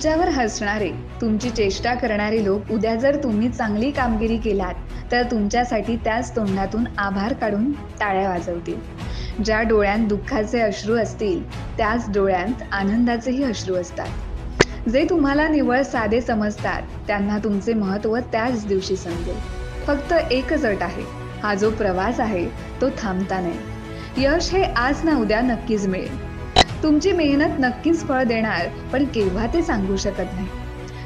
तुमच्यावर हसणारे, तुमची चेष्टा करणारे लोक उद्या जर तुम्ही चांगली कामगिरी केलात तर तुमच्यासाठी त्याच तोंडातून आभार काढून टाळ्या वाजवतील। ज्या डोळ्यांत दुःखाचे अश्रू असतील त्याच डोळ्यांत आनंदाचेही अश्रू असतात। जे तुम्हाला निव्वळ साधे समजतात त्यांना तुमचे महत्त्व त्याच दिवशी समजेल। फक्त एकच अट आहे, हा जो प्रवास आहे तो थांबता नाही। यश हे आज ना उद्या नक्कीच मिळेल। तुमची मेहनत नक्कीच फळ देणार, पण केव्हा ते सांगू शकत नाही।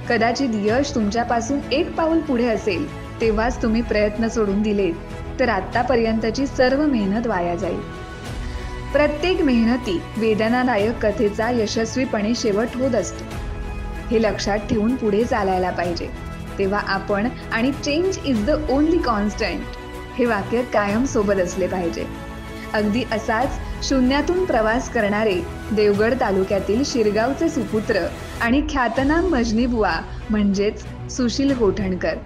कदाचित यश तुमच्यापासून एक पाऊल पुढे असेल तेव्हाच तुम्ही प्रयत्न सोडून दिलेत तर आतापर्यंतची सर्व मेहनत वाया जाईल। प्रत्येक मेहनती वेदनादायक कथेचा यशस्वीपणे शेवट होत असतो, हे लक्षात ठेवून पुढे चालायला पाहिजे। तेव्हा आपण आणि change is the only constant हे वाक्य कायम सोबत असले पाहिजे। अगदी असाच शून्यातून प्रवास करणारे देवगड तालुक्यातील शिरगावचे सुपुत्र आणि ख्यातनाम भजनीबुवा म्हणजेच सुशील गोठणकर।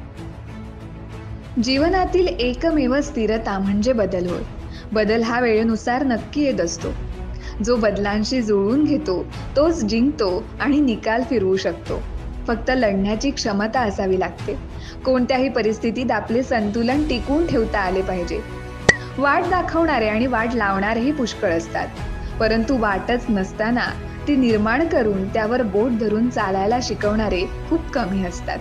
जीवनातील एकमेव स्थिरता म्हणजे बदल होय। बदल हा वेळेनुसार नक्की येत असतो। जो बदलांशी जुळवून घेतो तोच जिंकतो आणि निकाल फिरवू शकतो। फक्त लढण्याची क्षमता असावी लागते। कोणत्याही परिस्थितीत आपले संतुलन टिकवून ठेवता आले पाहिजे। वाट दाखवणारे आणि वाट लावणारेही पुष्कळ असतात, परंतु वाटच नसताना ती निर्माण करून त्यावर बोट धरून चालायला शिकवणारे खूप कमी असतात।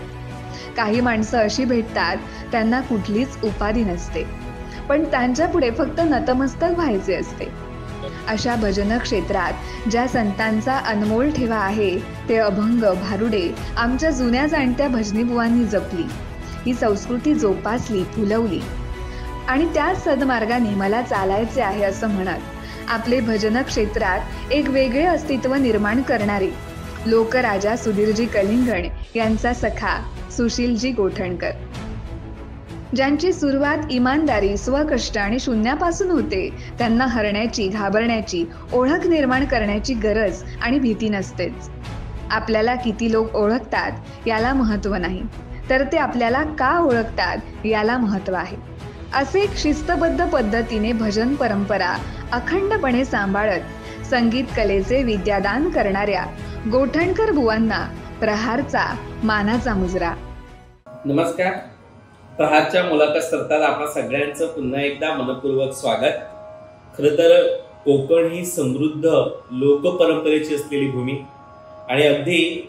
काही माणसं अशी भेटतात त्यांना कुठलीच उपाधी नसते, पण त्यांच्या पुढे फक्त नतमस्तक व्हायचे असते। अशा भजन क्षेत्रात ज्या संतांचा अनमोल ठेवा आहे ते अभंग भारुडे आमच्या जुन्या जाणत्या भजनीबुवांनी जपली, ही संस्कृती जोपासली, फुलवली आणि त्याच सदमार्गाने मला चालायचे आहे असं म्हणत आपले भजन क्षेत्रात एक वेगळे अस्तित्व निर्माण करणारे लोकराजा सुधीरजी कलिंगण यांचा सखा सुशीलजी गोठणकर, ज्यांची सुरुवात इमानदारी, स्वकष्ट आणि शून्यापासून होते, त्यांना हरण्याची, घाबरण्याची, ओळख निर्माण करण्याची गरज आणि भीती नसतेच। आपल्याला किती लोक ओळखतात याला महत्त्व नाही, तर ते आपल्याला का ओळखतात याला महत्त्व आहे। असे एक शिस्तबद्ध पद्धतीने भजन परंपरा अखंडपणे सांभाळत संगीत कलेचे विद्यादान करणाऱ्या गोठणकर बुवांना प्रहारचा मानाचा मुजरा। नमस्कार। प्रहारच्या मुलाखत सत्रात आपल्या सगळ्यांचं पुन्हा एकदा मनपूर्वक स्वागत। खरं तर कोकण ही समृद्ध लोकपरंपरेची असलेली भूमी आणि अगदी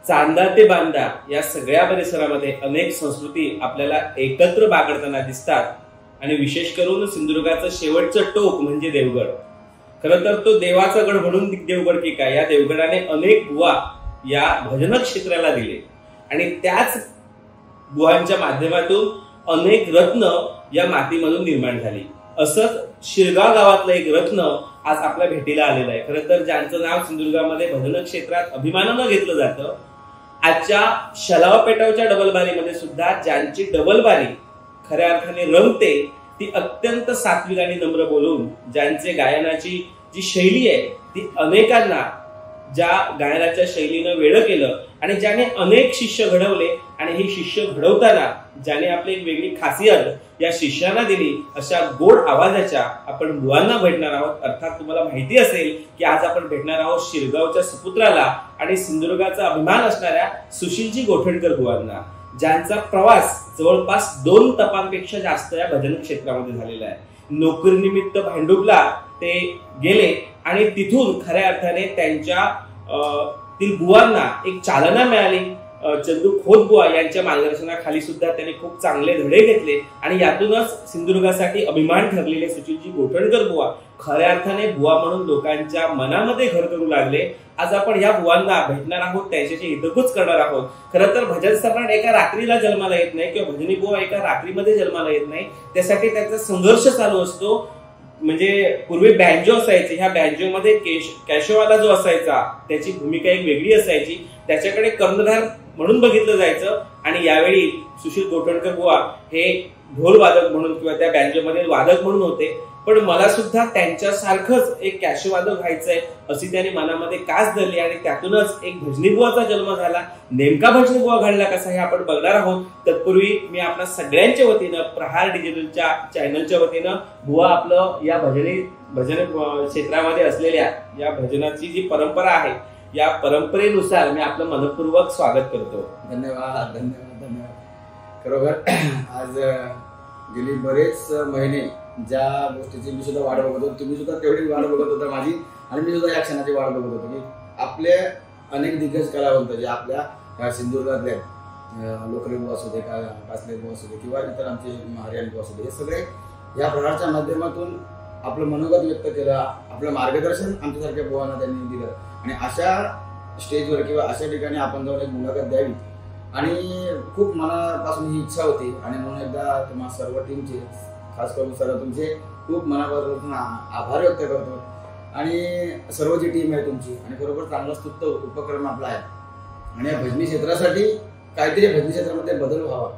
चांदा ते बांदा या सगळ्या परिसरामध्ये अनेक संस्कृती आपल्याला एकत्र बागडताना दिसतात आणि विशेष करून सिंधुदुर्गाचं शेवटचं टोक म्हणजे देवगड। खरं तर तो देवाचा गड म्हणून देवगड की काय, या देवगडाने अनेक बुवा या भजन क्षेत्राला दिले आणि त्याच बुवांच्या माध्यमातून अनेक रत्न या मातीमधून निर्माण झाली। असंच शिरगाव गावातलं एक रत्न आज आपल्या भेटीला आलेलं आहे। खरं तर ज्यांचं नाव सिंधुदुर्गामध्ये भजन क्षेत्रात अभिमानानं घेतलं जातं, आजच्या शलाव पेटावच्या डबलबारीमध्ये सुद्धा ज्यांची डबलबारी खऱ्या अर्थाने रंगते ती अत्यंत सात्विक आणि नम्र बोलून, ज्यांचे गायनाची जी शैली आहे ती अनेकांना ज्या गायनाच्या शैलीनं वेळ केलं आणि ज्याने अनेक शिष्य घडवले आणि ही शिष्य घडवताना ज्याने आपली एक वेगळी खासियत या शिष्यांना दिली, अशा गोड आवाजाच्या आपण बुवांना भेटणार आहोत। अर्थात तुम्हाला माहिती असेल की आज आपण भेटणार आहोत शिरगावच्या सुपुत्राला आणि सिंधुदुर्गाचा अभिमान असणाऱ्या सुशीलजी गोठणकर बुवांना, ज्यांचा प्रवास जवळपास 2 तपांपेक्षा जास्त या भजन क्षेत्रामध्ये झालेला आहे। नोकरीनिमित्त भांडुपला ते गेले आणि तिथून खऱ्या अर्थाने त्यांच्या तील बुवांना एक चालना मिळाली। चंदू खोत बुवा यांच्या मार्गदर्शनाखाली सुद्धा त्यांनी खूप चांगले धडे घेतले आणि यातूनच सिंधुदुर्गासाठी अभिमान ठरलेले सुशीलजी गोठणकर बुवा खऱ्या अर्थाने बुवा म्हणून लोकांच्या मनामध्ये घर करू लागले। आज आपण या बुवांना भेटणार आहोत, त्यांच्याशी हितगुज करणार आहोत। खरं तर भजन सम्राट एका रात्रीला जन्माला येत नाही किंवा भजनी बुवा एका रात्रीमध्ये जन्माला येत नाही, त्यासाठी त्यांचा संघर्ष चालू असतो। म्हणजे पूर्वी बँजो असायचे, ह्या बँजो मध्ये कॅशोवाला जो असायचा त्याची भूमिका एक वेगळी असायची, त्याच्याकडे कर्णधार म्हणून बघितलं जायचं आणि यावेळी सुशील गोठणकर बुवा हे ढोल वादक म्हणून किंवा त्या बँजो मध्ये वादक म्हणून होते। पण मला सुद्धा त्यांच्यासारखंच एक कॅशोवादक व्हायचंय अशी त्यांनी मनामध्ये कास धरली आणि त्यातूनच एक भजनीबुवाचा जन्म झाला। नेमका भजनीबुवा घडला कसा हे आपण बघणार आहोत। तत्पूर्वी मी आपल्या सगळ्यांच्या वतीनं प्रहार डिजिटलच्या चॅनलच्या वतीनं बुवा आपलं या भजन क्षेत्रामध्ये असलेल्या या भजनाची जी परंपरा आहे या परंपरेनुसार मी आपलं मनपूर्वक स्वागत करतो. धन्यवाद धन्यवाद धन्यवाद. खरोखर आज गेली बरेच महिने ज्या गोष्टीची मी सुद्धा वाट बघत होतो, तुम्ही सुद्धा तेवढी वाट बघत होता माझी, आणि मी सुद्धा या क्षणाची वाट बघत होतो की आपले अनेक दिग्गज कलावंत जे आपल्या सिंधुदुर्गातले लोकरी बुवा असू दे, कासले बुवा असू दे, किंवा इतर आमचे हरियाणी बुवा असू दे, हे सगळे या प्रकारच्या माध्यमातून आपलं मनोगत व्यक्त केलं, आपलं मार्गदर्शन आमच्यासारख्या बुवांना त्यांनी दिलं. आणि अशा स्टेजवर किंवा अशा ठिकाणी आपण जाऊन एक मुलाखत द्यावी, आणि खूप मनापासून ही इच्छा होती. आणि म्हणून एकदा तुम्हा सर्व टीमचे, खास करून सर्व तुमचे खूप मनापासून आभार व्यक्त करतो. आणि सर्व जी टीम आहे तुमची, आणि बरोबर चांगला स्तुत्य उपक्रम आपला आहे. आणि या भजनी क्षेत्रासाठी काहीतरी भजनी क्षेत्रामध्ये बदल व्हावा,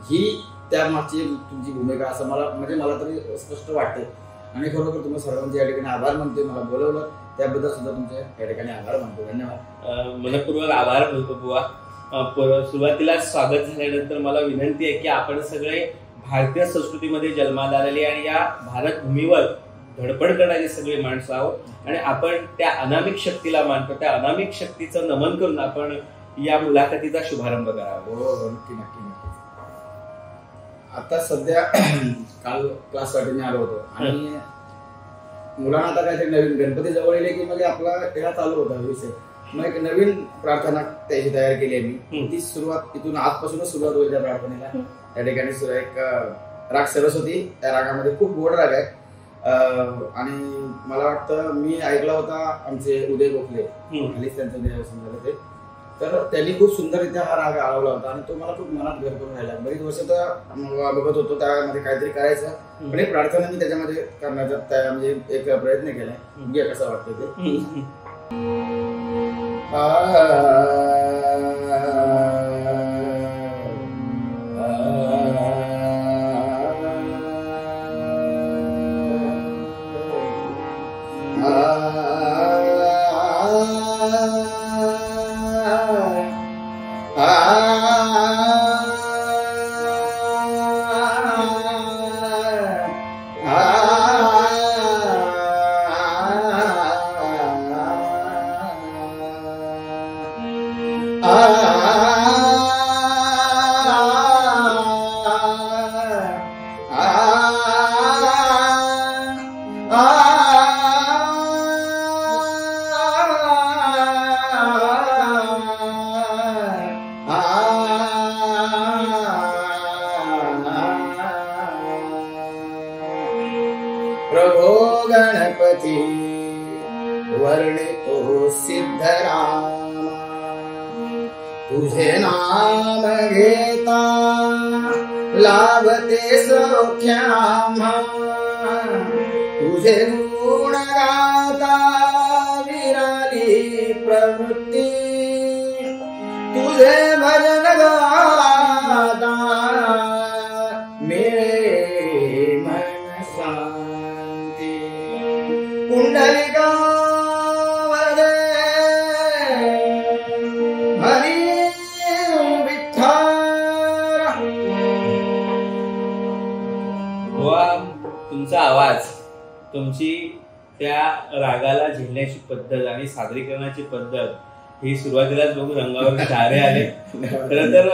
ही त्यामागची तुमची भूमिका असं मला तरी स्पष्ट वाटते. आणि खरोखर तुम्ही सर्वांचे या ठिकाणी आभार मानते. मला बोलवलं त्याबद्दल सुद्धा तुमचे या ठिकाणी आभार मानतो. धन्यवाद. मनपूर्वक आभार बोलतो बुवा. सुरुवातीला स्वागत झाल्यानंतर मला विनंती आहे की आपण सगळे भारतीय संस्कृतीमध्ये जन्माला आलेले आणि या भारत भूमीवर धडपड करणारी सगळी माणसं आहोत, आणि आपण त्या अनामिक शक्तीला मानतो. त्या अनामिक शक्तीचं नमन करून आपण या मुलाखतीचा शुभारंभ करावा. हो, नक्की नक्की नक्की. आता सध्या काल क्लाससाठी मी आलो होतो, आणि मुलांना आता काहीतरी नवीन गणपती जवळ येईल की मग आपला तेव्हा चालू होता विषय. मग एक नवीन प्रार्थना त्याची तयार केली आहे मी. ती सुरुवात इथून आजपासूनच सुरुवात होईल त्या प्रार्थनेला. त्या ठिकाणी एक राग सरस्वती, त्या रागामध्ये खूप गोड राग आहे. आणि मला वाटतं मी ऐकला होता आमचे उदय गोखले, खालीच त्यांचं देवस्थान झालं ते, तर त्यांनी खूप सुंदररित्या हा राग आळवला होता, आणि तो मला खूप मनात घर करून राहिला. बरीच वर्ष तर बघत होतो त्यामध्ये काहीतरी करायचं, पण एक प्रार्थना मी त्याच्यामध्ये करण्याचा म्हणजे एक प्रयत्न केलाय. बघूया कसं वाटतं ते. प्रभो गणपती वर्णितो सिद्धरामा, तुझे नाम घेता लाभते सौख्यामा, तुझे गुण गाता विराली प्रवृत्ती, तुझे भजन गाता मिळे मन शांती. पुंडलिका तुमचा आवाज, तुमची त्या रागाला झेलण्याची पद्धत आणि सादरीकरणाची पद्धत ही सुरुवातीलाच बघून रंगावर शहारे आले. खरं तर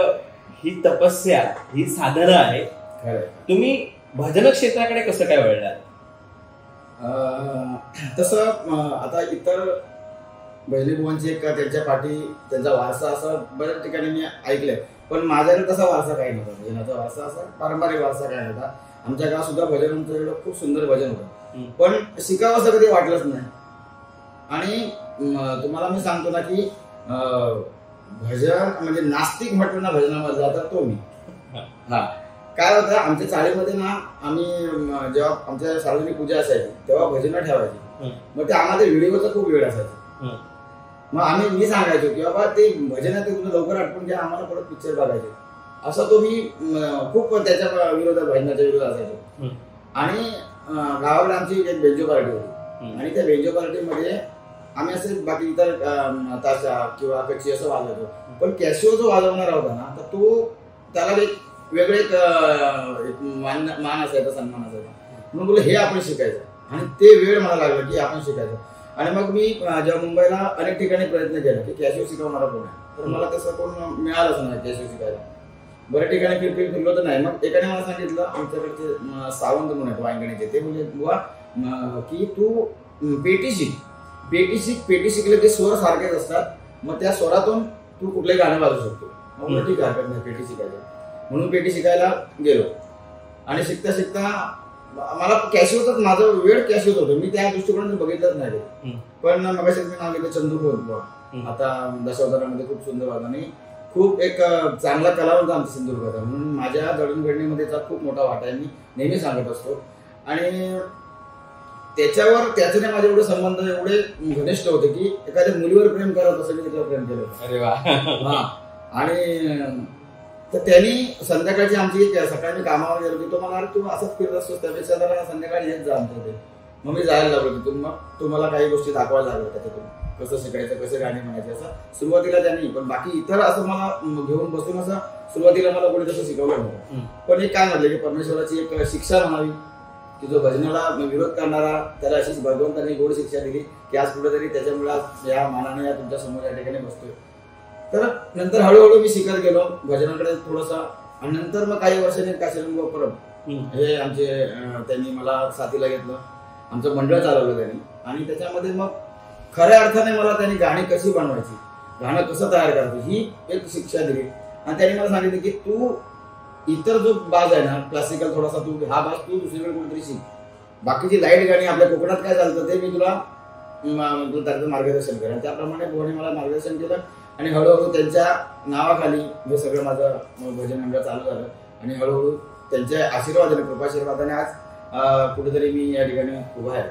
ही तपस्या, ही साधना आहे. तुम्ही भजन क्षेत्राकडे कसं काय वळलात? तसं आता इतर भजनी बुवांची एक त्यांच्या पाठी त्यांचा वारसा असं बऱ्याच ठिकाणी मी ऐकलंय, पण माझ्याकडे तसा वारसा काही नव्हता. भजनाचा वारसा असा पारंपरिक वारसा काही नव्हता. आमच्या गावात सुद्धा भजन खूप सुंदर भजन होतं, पण शिकावं असं कधी वाटलंच नाही. आणि तुम्हाला मी सांगतो ना की भजन म्हणजे नास्तिक म्हटलं ना भजनामधला तर तो मी. हा काय होतं, आमच्या चाळीमध्ये ना आम्ही जेव्हा आमच्या सार्वजनिक पूजा असायची तेव्हा भजनं ठेवायची. मग ते आम्हाला व्हिडिओचा खूप वेळ असायचा. मग मी सांगायचो की बाबा ते भजन आहे ते तुला लवकर आठवून घ्या, आम्हाला परत पिक्चर बघायचे. असं तो मी खूप त्याच्या विरोधात भजनाच्या विरोधात असायचो. आणि गावाकडे आमची एक बेंजो पार्टी होती, आणि त्या बेंजो पार्टीमध्ये आम्ही असे बाकी इतर ताशा किंवा कच्ची असं वाजवतो, पण कॅशिओ जो वाजवणारा होता ना तर तो त्याला एक वेगळे मान असायचा, सन्मान असायचा. म्हणून बोललो हे आपण शिकायचं, आणि ते वेळ मला लागला की आपण शिकायचं. आणि मग मी जेव्हा मुंबईला अनेक ठिकाणी प्रयत्न केला की कॅशिओ शिकवणारा कोण आहे, तर मला तसं कोण मिळालंच नाही कॅशिओ शिकायला. बऱ्याच ठिकाणी फिरलो तर नाही. मग एकाने मला सांगितलं, आमच्याकडचे सावंत म्हणून आहेत वांगणीचे, ते म्हणजे बुवा की तू पेटी शिकले ते स्वर सारखेच असतात, मग त्या स्वरातून तू कुठलंही गाणं वाजू शकतो. मग ठीक आहे, पेटी शिकायचं म्हणून पेटी शिकायला गेलो. आणि शिकता शिकता मला कॅशिओच माझा वेळ कॅशिओच होतो, मी त्या दृष्टिकोनातून बघितलंच नाही. पण मगाशी मी नाव घेतलं चंदू खोत, आता दशावतारामध्ये खूप सुंदर वाजवा आणि खूप एक चांगला कलावंत आमचा सिंधुदुर्गाचा, म्हणून माझ्या जडणघडणीमध्ये खूप मोठा वाटा आहे, मी नेहमी सांगत असतो. आणि त्याच्याने माझे एवढे संबंध एवढे घनिष्ठ होते की एखाद्या मुलीवर प्रेम करत असं मी त्याच्यावर प्रेम केलं. अरे वा. आणि तर त्यांनी संध्याकाळची आमची सकाळी मी कामावर गेलो की तो मला तू असंच फिरत असतो, त्यापेक्षा जरा संध्याकाळी येत जा आमच्या इथे. मग मी जायला लागलो तिथून. मग तुम्हाला काही गोष्टी दाखवायला लागल्या त्याच्यातून, कसं शिकायचं, कसं गाणी म्हणायचे, असं सुरुवातीला त्यांनी. पण बाकी इतर असं मला घेऊन बसून असं सुरुवातीला मला कोणी तसं शिकवलं नव्हतं. पण एक काय म्हटलं की परमेश्वराची एक शिक्षा म्हणावी की जो भजनाला विरोध करणारा त्याला अशीच भगवंतांनी गोड शिक्षा दिली की आज कुठेतरी त्याच्यामुळे या मानाने तुमच्या समोर या ठिकाणी बसतोय. तर नंतर हळूहळू मी शिकत गेलो भजनाकडे थोडंसं. आणि नंतर मग काही वर्षांनी काशीराम परब हे आमचे त्यांनी मला साथीला घेतलं, आमचं मंडळ चालवलं त्यांनी. आणि त्याच्यामध्ये मग खऱ्या अर्थाने मला त्यांनी गाणी कशी बनवायची, गाणं कसं तयार करायचं ही एक शिक्षा दिली. आणि त्यांनी मला सांगितलं की तू इतर जो बाज आहे ना क्लासिकल थोडासा, तू हा बाज तू दुसरीकडे कोणतरी शिक, बाकीची लाईट गाणी आपल्या कोकणात काय चालतं ते मी तुला त्याचं मार्गदर्शन केलं. त्याप्रमाणे भुवने मला मार्गदर्शन केलं. आणि हळूहळू त्यांच्या नावाखाली हे सगळं माझं भजन मंडळ चालू झालं. आणि हळूहळू त्यांच्या आशीर्वादाने, कृपाशीर्वादाने आज कुठेतरी मी या ठिकाणी उभा आहे.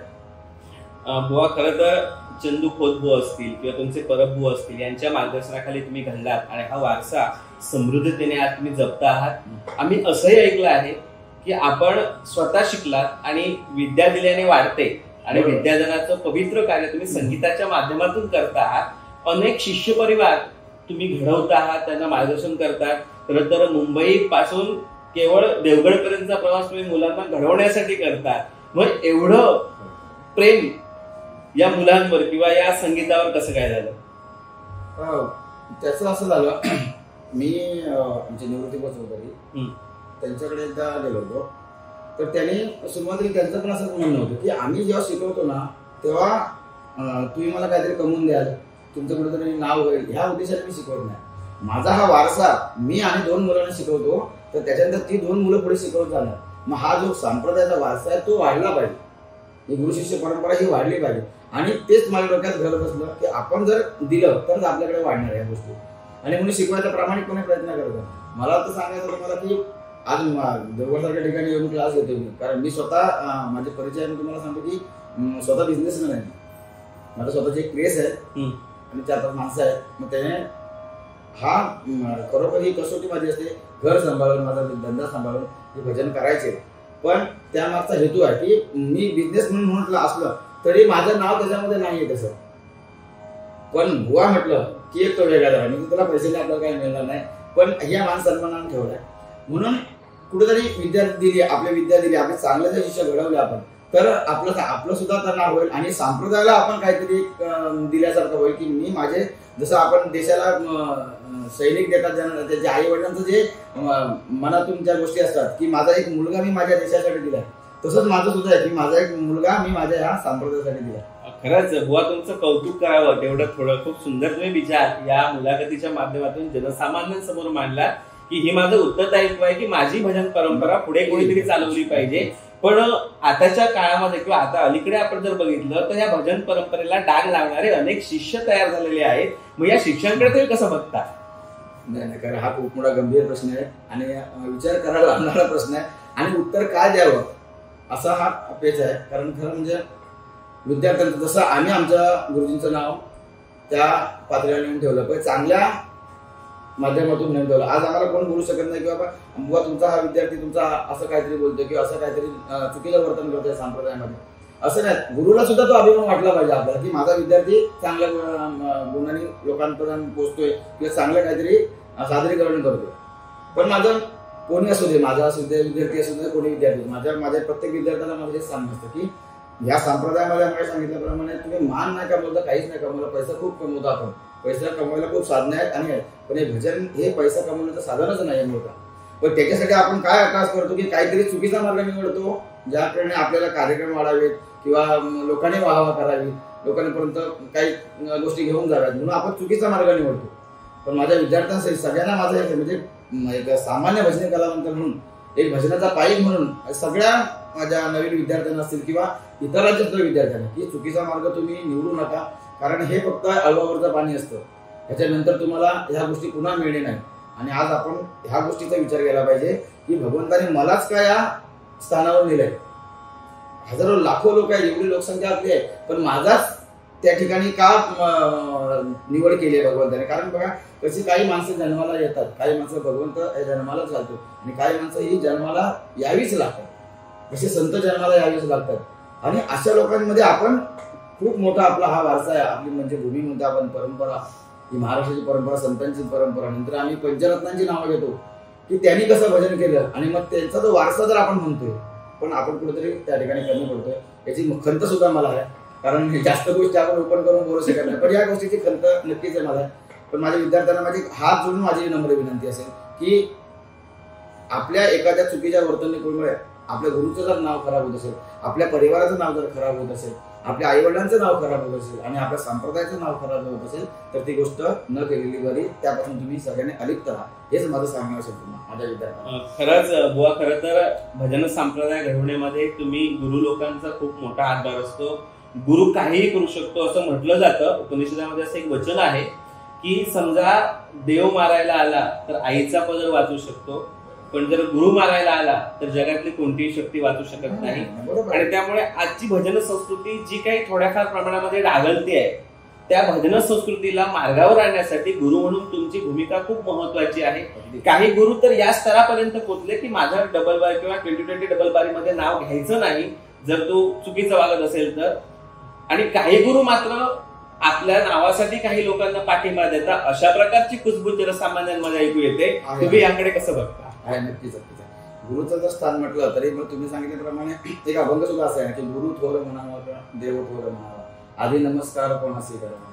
बुवा, खरं तर चंदू खोतबुवा असतील किंवा तुमचे परबबुवा असतील यांच्या मार्गदर्शनाखाली तुम्ही घडलात आणि हा वारसा समृद्धतेने आज तुम्ही जपता आहात. आम्ही असंही ऐकलं आहे की आपण स्वतः शिकलात आणि विद्या दिल्याने वाढते आणि विद्यादानाचं पवित्र कार्य तुम्ही संगीताच्या माध्यमातून करता आहात. अनेक शिष्य परिवार तुम्ही घडवता आहात, त्यांना मार्गदर्शन करतात. खरं तर मुंबई पासून केवळ देवगड पर्यंतचा प्रवास तुम्ही मुलांना घडवण्यासाठी करता. मग एवढं प्रेम या मुलांवर किंवा या संगीतावर कसं काय झालं? त्याचं असं झालं, मी आमची निवृत्ती होती त्यांच्याकडे एकदा गेलो होतो. तर त्यांनी सुरुवातीला त्यांचं पण असंच म्हणणं होतं की आम्ही जेव्हा शिकवतो ना तेव्हा तुम्ही मला काहीतरी कमवून द्याल, तुमचं कुठेतरी नाव होईल, ह्या उद्देशाने मी शिकवत नाही. माझा हा वारसा मी आणि 2 मुलांना शिकवतो, तर त्याच्यानंतर ती 2 मुलं पुढे शिकवत जाणार. मग हा जो संप्रदायाचा वारसा आहे तो वाढला पाहिजे, ही गुरु शिष्य परंपरा ही वाढली पाहिजे. आणि तेच माझ्या डोक्यात घर बसलं की आपण जर दिलं तरच आपल्याकडे वाढणार या गोष्टी. आणि म्हणून शिकवायचा प्रामाणिकपणे प्रयत्न करतो. मला तर सांगायचं तुम्हाला की आज देवगडसारख्या ठिकाणी येऊन क्लास घेतो मी, कारण मी स्वतः माझे परिचय मी तुम्हाला सांगतो की स्वतः बिझनेसमॅन आहे, माझं स्वतःची एक प्रेस आहे आणि 4-5 माणसं आहेत. मग त्याने हा खरोखर ही कसोटी माझी असते, घर सांभाळून माझा धंदा सांभाळून हे भजन करायचे. पण त्यामागचा हेतू आहे की मी बिझनेस म्हणून म्हटलं असलं तरी माझं नाव त्याच्यामध्ये नाहीये तसं. पण बुवा म्हटलं की एक तो वेगळा झाला, म्हणजे तुला पैसे आपल्याला काही मिळणार नाही, पण ह्या मान सन्मानाने ठेवलाय. म्हणून कुठेतरी विद्या दिली, आपले चांगले जर शिष्य घडवले आपण, तर आपलं सुद्धा तर नाव होईल आणि संप्रदायाला आपण काहीतरी दिल्यासारखं होईल की मी माझे, जसं आपण देशाला सैनिक देतात त्याच्या आई वडिलांचं जे मनातून ज्या गोष्टी असतात की माझा एक मुलगा मी माझ्या देशासाठी दिलाय, तसंच माझं सुद्धा आहे की माझा एक मुलगा मी माझ्या ह्या संप्रदायासाठी दिला. खरंच बुवा, तुमचं कौतुक करावं तेवढं थोडं. खूप सुंदर तुम्ही विचार या मुलाखतीच्या माध्यमातून जनसामान्यांसमोर मांडला की हे माझं उत्तरदायित्व आहे की माझी भजन परंपरा पुढे कोणीतरी चालवली पाहिजे. पण आताच्या काळामध्ये किंवा आता अलीकडे आपण जर बघितलं तर या भजन परंपरेला डाग लावणारे अनेक शिष्य तयार झालेले आहेत. मग या शिष्यांकडे तुम्ही कसं बघता? नाही, कारण हा खूप मोठा गंभीर प्रश्न आहे आणि विचार करायला लागणारा प्रश्न आहे आणि उत्तर काय द्यावं असा हा पेच आहे. कारण खरं म्हणजे विद्यार्थ्यांचं जसं आम्ही आमच्या गुरुजींचं नाव त्या पातळीवर नेऊन ठेवलं पाहिजे, चांगल्या माध्यमातून नेऊन ठेवलं. आज आम्हाला कोण बोलू शकत नाही की बाबा बुवा तुमचा हा विद्यार्थी तुमचा असं काहीतरी बोलतोय किंवा असं काहीतरी चुकीचं वर्तन करतोय संप्रदायामध्ये, असं नाही. गुरुला सुद्धा तो अभिमान वाटला पाहिजे आपल्याला की माझा विद्यार्थी चांगल्या गुणांनी लोकांपर्यंत पोहोचतोय किंवा चांगलं काहीतरी सादरीकरण करतोय. पण माझं कोणी असू दे, माझा असू दे, विद्यार्थी असू दे, कोणी विद्यार्थी, माझ्या प्रत्येक विद्यार्थ्याला माझं हेच सांगणं असतं की या संप्रदायामध्ये आम्हाला सांगितल्याप्रमाणे तुम्ही मान नाही कमवता, काहीच नाही कमवलं, पैसा खूप कमवतो आपण, पैसा कमवायला खूप साधनं आहेत आणि आहेत, पण हे भजन हे पैसा कमवण्याचं साधनच नाही मूळतः. पण त्याच्यासाठी आपण काय अभ्यास करतो की काहीतरी चुकीचा मार्ग निवडतो, ज्याकडे आपल्याला कार्यक्रम वाढावेत किंवा लोकांनी वाहवा करावी, लोकांपर्यंत काही गोष्टी घेऊन जाव्यात म्हणून आपण चुकीचा मार्ग निवडतो. पण माझ्या विद्यार्थ्यांसाठी सगळ्यांना माझं एक म्हणजे एक सामान्य भजनी कलावंत म्हणून, एक भजनाचा पाईक म्हणून सगळ्या माझ्या नवीन विद्यार्थ्यांना असतील किंवा इतरांच्या सुद्धा विद्यार्थ्यांना की चुकीचा मार्ग तुम्ही निवडू नका, कारण हे फक्त अळवावरचं पाणी असतं, त्याच्यानंतर तुम्हाला ह्या गोष्टी पुन्हा मिळणे नाही. आणि आज आपण ह्या गोष्टीचा विचार केला पाहिजे की भगवंताने मलाच का या स्थानावर नेलंय. हजारो लाखो लोक आहेत, एवढी लोकसंख्या आपली आहे, पण माझाच त्या ठिकाणी का निवड केली आहे भगवंताने. कारण बघा कशी काही माणसं जन्माला येतात, काही माणसं भगवंत जन्मालाच घालतो आणि काही माणसं ही जन्माला यावीच लागतात, असे संत जन्माला यावीच लागतात. आणि अशा लोकांमध्ये आपण खूप मोठा आपला हा वारसा आहे, आपली म्हणजे भूमी म्हणतो आपण, परंपरा, ही महाराष्ट्राची परंपरा, संतांची परंपरा. नंतर आम्ही पंचरत्नांची नावं घेतो की त्यांनी कसं भजन केलं आणि मग त्यांचा जो वारसा जर आपण म्हणतोय, पण आपण कुठेतरी त्या ठिकाणी कमी पडतोय. याची खंत सुद्धा मला आहे, कारण जास्त गोष्टी आपण ओपन करून बोलू शकत नाही, पण या गोष्टीची खंत नक्कीच आहे मला. पण माझ्या विद्यार्थ्यांना माझी हात जोडून माझी नम्र विनंती असेल की आपल्या एखाद्या चुकीच्या वर्तणुकीमुळे आपल्या गुरुचं जर नाव खराब होत असेल, आपल्या परिवाराचं नाव जर खराब होत असेल, आपल्या आई वडिलांचं नाव खराब होत असेल आणि आपल्या संप्रदायाचं नाव खराब होत असेल, तर ती गोष्ट न केलेली बरी. त्यापासून तुम्ही सगळ्यांनी अलिप्त राहा, हेच माझं सांगणं असेल तुम्हाला माझ्या विद्यार्थ्यांना. खरंच बुवा, खरं तर भजन संप्रदाय घडवण्यामध्ये तुम्ही गुरु लोकांचा खूप मोठा हातभार असतो. गुरु काहीही करू शकतो असं म्हटलं जातं. उपनिषदामध्ये असं एक वचन आहे की समजा देव मारायला आला तर आईचा पदर वाचू शकतो, पण जर गुरु मारायला आला तर जगातली कोणतीही शक्ती वाचू शकत नाही. आणि त्यामुळे आजची भजन संस्कृती जी काही थोड्याफार प्रमाणामध्ये डागलती आहे, त्या भजन संस्कृतीला मार्गावर आणण्यासाठी गुरु म्हणून तुमची भूमिका खूप महत्वाची आहे. काही गुरु तर या स्तरापर्यंत पोहोचले की माझ्या डबल बारी किंवा 2020 डबल बारीमध्ये नाव घ्यायचं नाही जर तो चुकीचं वागत असेल तर. आणि काही गुरु मात्र आपल्या नावासाठी काही लोकांना पाठिंबा देतात. अशा प्रकारची कुजबूज जनसामान्यांमध्ये ऐकू येते. तुम्ही याकडे कसं बघता? आहे, नक्कीच नक्कीच. गुरुचं जर स्थान म्हटलं तरी मग तुम्ही सांगितल्याप्रमाणे एक अभंग सुद्धा असं आहे की गुरु थोर म्हणावा का देव थोर म्हणावा, आधी नमस्कार कोणाशी करावा.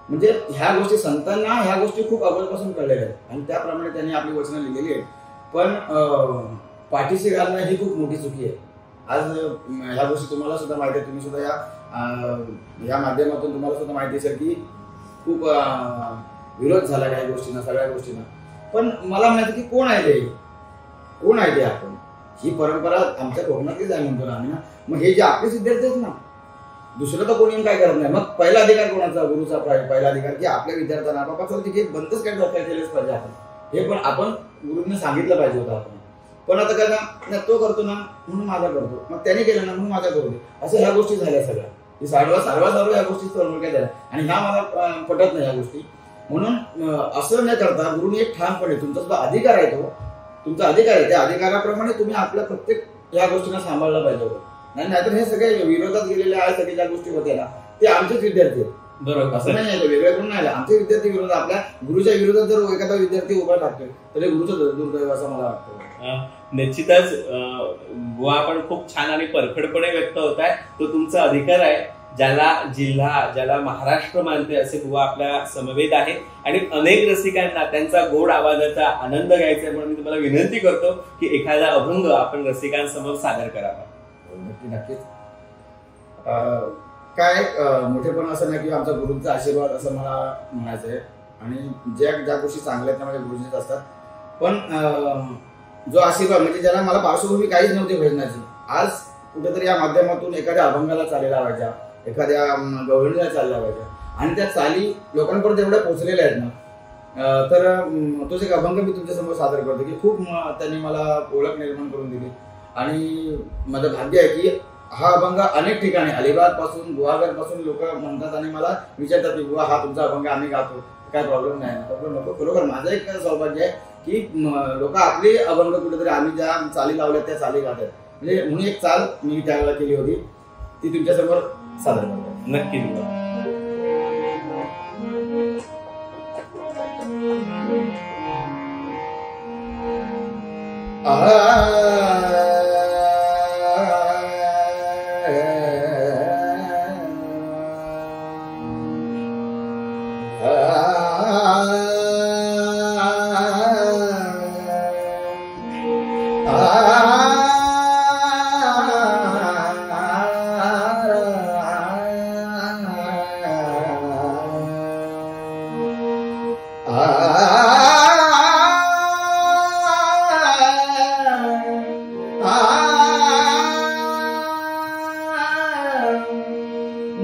म्हणजे ह्या गोष्टी संतांना ह्या गोष्टी खूप अगोदरपासून कळलेल्या आहेत आणि त्याप्रमाणे त्यांनी आपली वचनं लिहिलेली आहेत. पण पाठीशी घालणं ही खूप मोठी चुकी आहे. आज ह्या गोष्टी तुम्हाला सुद्धा माहिती आहे, तुम्ही सुद्धा या माध्यमातून तुम्हाला सुद्धा माहिती असेल की खूप विरोध झाला काही गोष्टींना, सगळ्या गोष्टींना. पण मला माहिती की कोण आहे ते, कोण आहे ते आपण, ही परंपरा आमच्या कोकणातलीच आहे म्हणतो ना आम्ही ना. मग हे जे आपलेच विद्यार्थी आहेत ना, दुसरं तर कोणी काय करत नाही. मग पहिला अधिकार कोणाचा? गुरुचा पहिला अधिकार की आपल्या विद्यार्थ्यांना बाबा चल तिथे बंदच काय केलंच पाहिजे आपण, हे पण आपण गुरुने सांगितलं पाहिजे होतं आपण. पण आता काय ना, तो करतो ना म्हणून माझा करतो, मग त्याने केलं ना म्हणून माझा करू दे, असं ह्या गोष्टी झाल्या सगळ्या. ही सर्व या गोष्टी काय झाल्या आणि ह्या मला पटत नाही ह्या गोष्टी. म्हणून असं न करता गुरुने एक ठामपणे तुमचा जो अधिकार आहे, तो तुमचा अधिकार आहे, त्या अधिकाराप्रमाणे तुम्ही आपल्या प्रत्येक ह्या गोष्टींना सांभाळलं पाहिजे होतं. नाहीतर हे सगळे विरोधात गेलेले आहे, सगळे ज्या गोष्टी होत्या ना ते आमचेच विद्यार्थी आहेत. बरोबर, असं नाही आहे, वेगळे कोण नाही. आमचे विद्यार्थी विरोधात, आपल्या गुरुच्या विरोधात जर एखादा विद्यार्थी उभा टाकतोय तर गुरुचं दुर्दैव असं मला वाटतं. निश्चितच बुवा आपण खूप छान आणि परखडपणे व्यक्त होत आहे. तो तुमचा अधिकार आहे. ज्याला जिल्हा, ज्याला महाराष्ट्र मानते असे बुवा आपल्या समवेत आहेत आणि अनेक रसिकांना त्यांचा गोड आवाजाचा आनंद घ्यायचा म्हणून मी तुम्हाला विनंती करतो की एखादा अभंग आपण रसिकांसमोर सादर करावा. नक्की नक्कीच. काय मोठेपण असं नाही की आमचा गुरुंचा आशीर्वाद असं मला म्हणायचं आहे. आणि ज्या गोष्टी चांगल्या आहेत त्या माझ्या गुरुजीच असतात. पण जो आशीर्वाद म्हणजे ज्याला मला पार्श्वभूमी काहीच नव्हती भजनाची, आज कुठेतरी या माध्यमातून एखाद्या अभंगाला चालेला व्हायच्या, एखाद्या गवळणीला चालल्या पाहिजे आणि त्या चाली लोकांपर्यंत एवढ्या पोहोचलेल्या आहेत ना, तर तोच एक अभंग मी तुमच्यासमोर सादर करतो की खूप त्यांनी मला ओळख निर्माण करून दिली. आणि माझं भाग्य आहे की हा अभंग अनेक ठिकाणी, अलिबाग पासून, गुहागर पासून लोक म्हणतात आणि मला विचारतात की बुवा हा तुमचा अभंग आम्ही गातो, काय प्रॉब्लेम नाही. प्रॉब्लेम नको. खरोखर माझं एक सौभाग्य आहे की लोक आपली अभंग कुठेतरी आम्ही ज्या चाली लावल्या त्या चाली गातात. म्हणजे म्हणून एक चाल मी त्यावेळेला केली होती, ती तुमच्यासमोर सादर करतो. नक्की.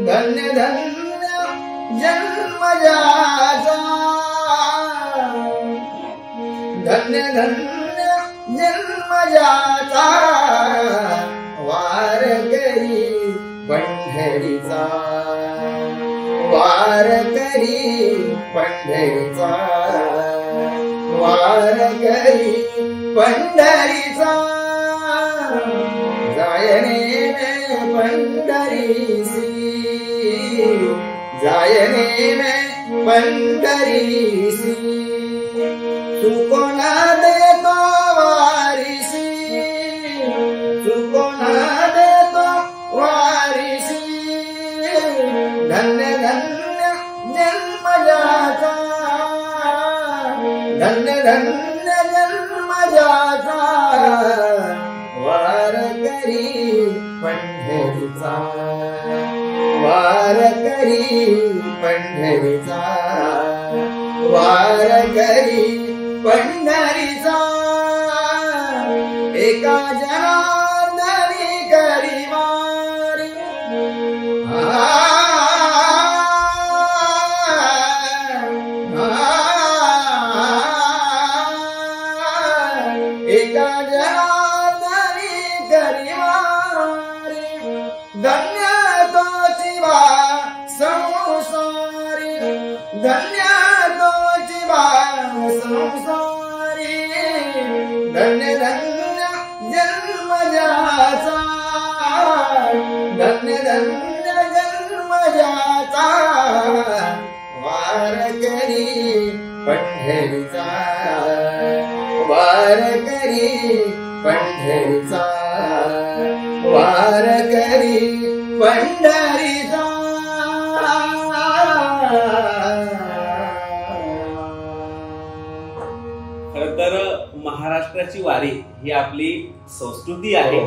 धन्य धन्य जन्म जाता, धन्य धन्य जन्म जाता, वारकरी पंढरीचा, वारकरी पंढरीचा, वारकरी पंढरीचा, जायने में पंढरीसी, जायने में पंढरीसी, तुको ना देतो वारिसी, तुको ना देतो वारिसी, धन्य धन्य जन्म जाता, धन्य धन्य जन्म जाता, वारकरी पंढरीचा, वारकरी पंढरीचा, वारकरी पंढरीचा, एका जनार्दनी करी वारी, एका जनार्दनी करी वारी, धन्य तोची बा संसारी, धन्य तोची बा संसारी, धन्य धन्य जन्म जाता, धन्य धन्य जन्म जाता, वारकरी पंढरीचा, वारकरी पंढरीचा, वारकरी पंढरीचा. खरं तर महाराष्ट्राची वारी ही आपली संस्कृती आहे.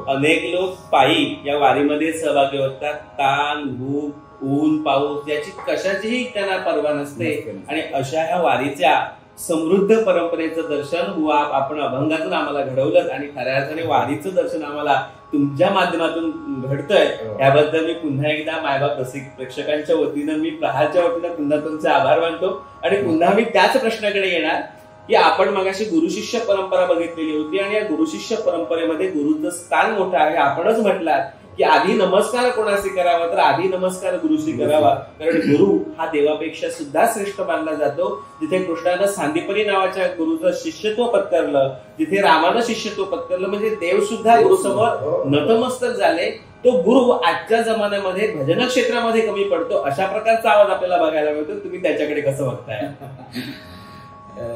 अनेक लोक पायी या वारीमध्ये सहभागी होतात. ताण, भूक, ऊन, पाऊस याची कशाचीही त्यांना पर्वा नसते. आणि अशा ह्या वारीच्या समृद्ध परंपरेचं दर्शन बुवा आपण अभंगातून आम्हाला घडवलं आणि खऱ्या अर्थाने वारीचं दर्शन आम्हाला तुमच्या माध्यमातून घडतंय. याबद्दल मी पुन्हा एकदा मायबाप रसिक प्रेक्षकांच्या वतीनं, मी प्रहारच्या वतीनं पुन्हा तुमचे आभार मानतो. आणि पुन्हा मी त्याच प्रश्नाकडे येणार की आपण मगाशी गुरु शिष्य परंपरा बघितलेली होती आणि या गुरु शिष्य परंपरेमध्ये गुरुचं स्थान मोठं आहे. आपणच म्हटलात की आधी नमस्कार कोणाशी करावा, तर आधी नमस्कार गुरुशी करावा. कारण गुरु हा देवापेक्षा सुद्धा श्रेष्ठ मानला जातो. जिथे कृष्णानं सांदीपनी नावाच्या गुरुचं शिष्यत्व पत्करलं, जिथे रामानं शिष्यत्व पत्करलं, म्हणजे देव सुद्धा गुरुसमोर नतमस्तक झाले. तो गुरु आजच्या जमान्यामध्ये भजन क्षेत्रामध्ये कमी पडतो, अशा प्रकारचा आवाज आपल्याला बघायला मिळतो. तुम्ही त्याच्याकडे कसं बघताय?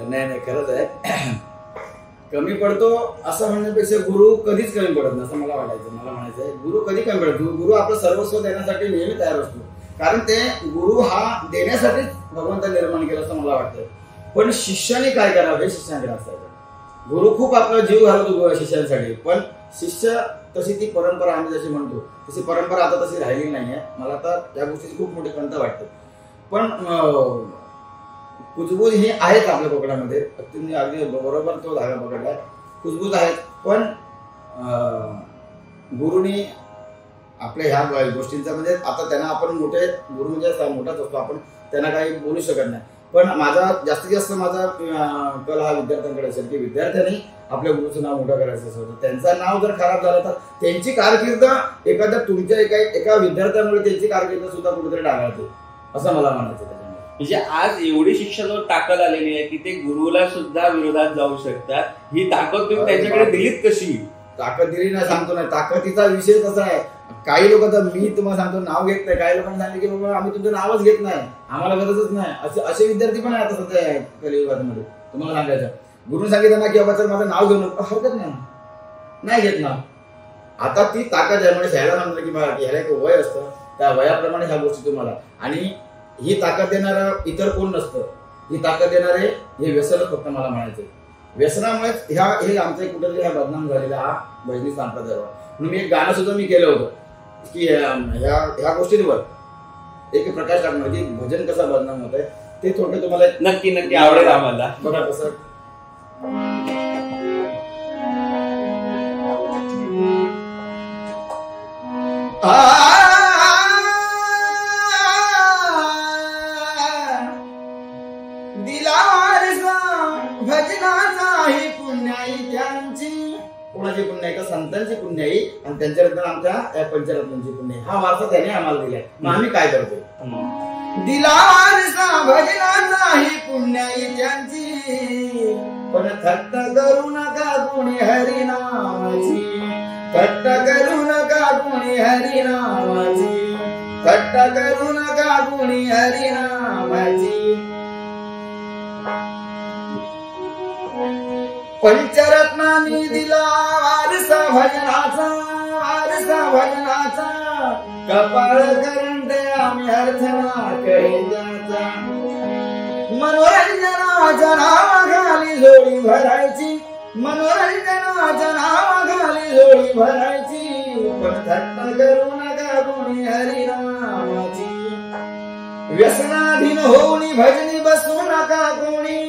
नाही खरंच आहे, कमी पडतो असं म्हणण्यापेक्षा गुरु कधीच कमी पडत नाही असं मला म्हणायचं आहे. गुरु कधी कमी पडतो? गुरु आपलं सर्वस्व देण्यासाठी नेहमी तयार असतो. कारण ते गुरु हा देण्यासाठीच भगवंताने निर्माण केलं असं मला वाटतं. पण शिष्याने काय करावं हे शिष्याकडे असतं. गुरु खूप आपला जीव घालतो शिष्यांसाठी, पण शिष्य तशी ती परंपरा आम्ही जशी म्हणतो तशी परंपरा आता तशी राहिली नाहीये. मला तर त्या गोष्टीची खूप मोठी खंत वाटते. पण कुजबूज ही आहेत आपल्या कोकणामध्ये, तुम्ही अगदी बरोबर तो धागा पकडलाय. कुजबूज आहेत, पण गुरुनी आपल्या ह्या गोष्टींचा म्हणजे आता त्यांना आपण मोठे गुरु म्हणजे मोठाच असतो, आपण त्यांना काही बोलू शकत नाही. पण माझा जास्तीत जास्त माझा कल हा विद्यार्थ्यांकडे असेल की विद्यार्थ्यांनी आपल्या गुरुचं नाव मोठं करायचं असेल, त्यांचं नाव जर खराब झालं तर त्यांची कारकीर्द एखाद्या तुमच्या एका विद्यार्थ्यामुळे त्यांची कारकीर्द सुद्धा कुठेतरी डागाळते असं मला म्हणायचं. म्हणजे आज एवढी शिक्षणावर ताकद आलेली आहे की ते गुरुला सुद्धा विरोधात जाऊ शकतात. ही ताकद तुम्ही त्यांच्याकडे दिलीत कशी? ताकद दिली नाही सांगतो नाही, ताकदीचा विषय कसा आहे. काही लोक तर मी तुम्हाला सांगतो नाव घेत नाही, काही लोकांनी सांगितलं की बाबा आम्ही तुमचं नावच घेत नाही, आम्हाला गरजच नाही, असे विद्यार्थी पण आहे आता सध्या कलियुगामध्ये. तुम्हाला सांगायचं गुरु सांगितलं ना की बाबा तर माझं नाव घेऊन हरकत नाही घेत नाव. आता ती ताकद आहे. म्हणजे ह्याला म्हणलं की बघा की ह्याला एक वय असतं, त्या वयाप्रमाणे ह्या गोष्टी तुम्हाला, आणि ही ताकद देणारं इतर कोण नसतं. ही ताकद देणारे हे व्यसनच फक्त मला म्हणायचं. व्यसनामुळे हे आमचं कुठेतरी हा बदनाम झालेला हा भजनी संप्रदाय. म्हणून मी एक गाणं सुद्धा मी केलं होतं की ह्या गोष्टींवर एक प्रकाश टाकणार की भजन कसा बदनाम होत आहे ते थोडं तुम्हाला नक्की नक्की आवडेल आम्हाला. बघा कसं भजनाचाही पुण्याई त्यांची कोणाची पुण्याई तर संतांची पुण्याई आणि त्यांच्यानंतर आमच्या या पंचरत्नांची पुण्याई हा वारसा त्याने आम्हाला दिलाय. मग आम्ही काय करतोय दिला वारसा भजनाचाही पुण्याई त्यांची पण थट्ट करू नका कोणी हरिनामाची थट्ट करू नका कोणी हरिनामाची थट्ट करू नका कोणी हरिनामाची. पंचरत्नांनी दिला वारसा भजनाचा कपाळ करंटे आम्ही अर्चना करीचा. मनोरंजनाच्या नावाखाली जोडी भरायची मनोरंजनाच्या नावाखाली जोडी भरायची पण थट्ट करू नका कोणी हरिनामाची. व्यसनाधीन होऊन भजनी बसू नका कोणी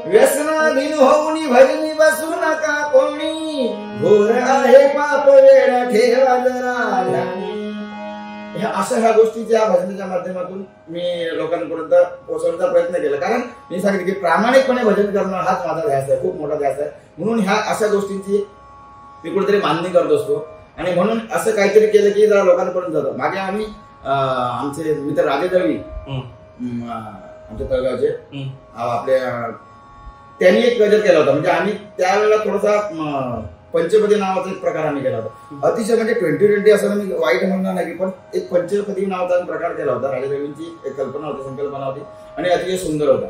व्यसनाधीन होऊन भजनी बसू नका कोणी घोर आहे पाप वेळ ठेवा जरा. ह्या गोष्टीच्या भजनाच्या माध्यमातून मी लोकांपर्यंत पोहोचवण्याचा प्रयत्न केला. कारण मी सांगितलं की प्रामाणिकपणे भजन करणं हाच माझा ध्यास आहे, खूप मोठा ध्यास आहे. म्हणून ह्या अशा गोष्टींची मी कुठेतरी मांडणी करत असतो आणि म्हणून असं काहीतरी केलं की जरा लोकांपर्यंत जातं. मागे आम्ही आमचे मित्र राजे दळवी आमच्या तळगावचे आपल्या त्यांनी एक गजर केला होता. म्हणजे आम्ही त्यावेळेला थोडासा पंचपदी नावाचा एक प्रकार आम्ही केला होता. अतिशय म्हणजे 2020 असं मी वाईट म्हणणार नाही पण एक पंचपदी नावाचा प्रकार केला होता. राजेदेवींची एक कल्पना होती, संकल्पना होती आणि अतिशय सुंदर होता.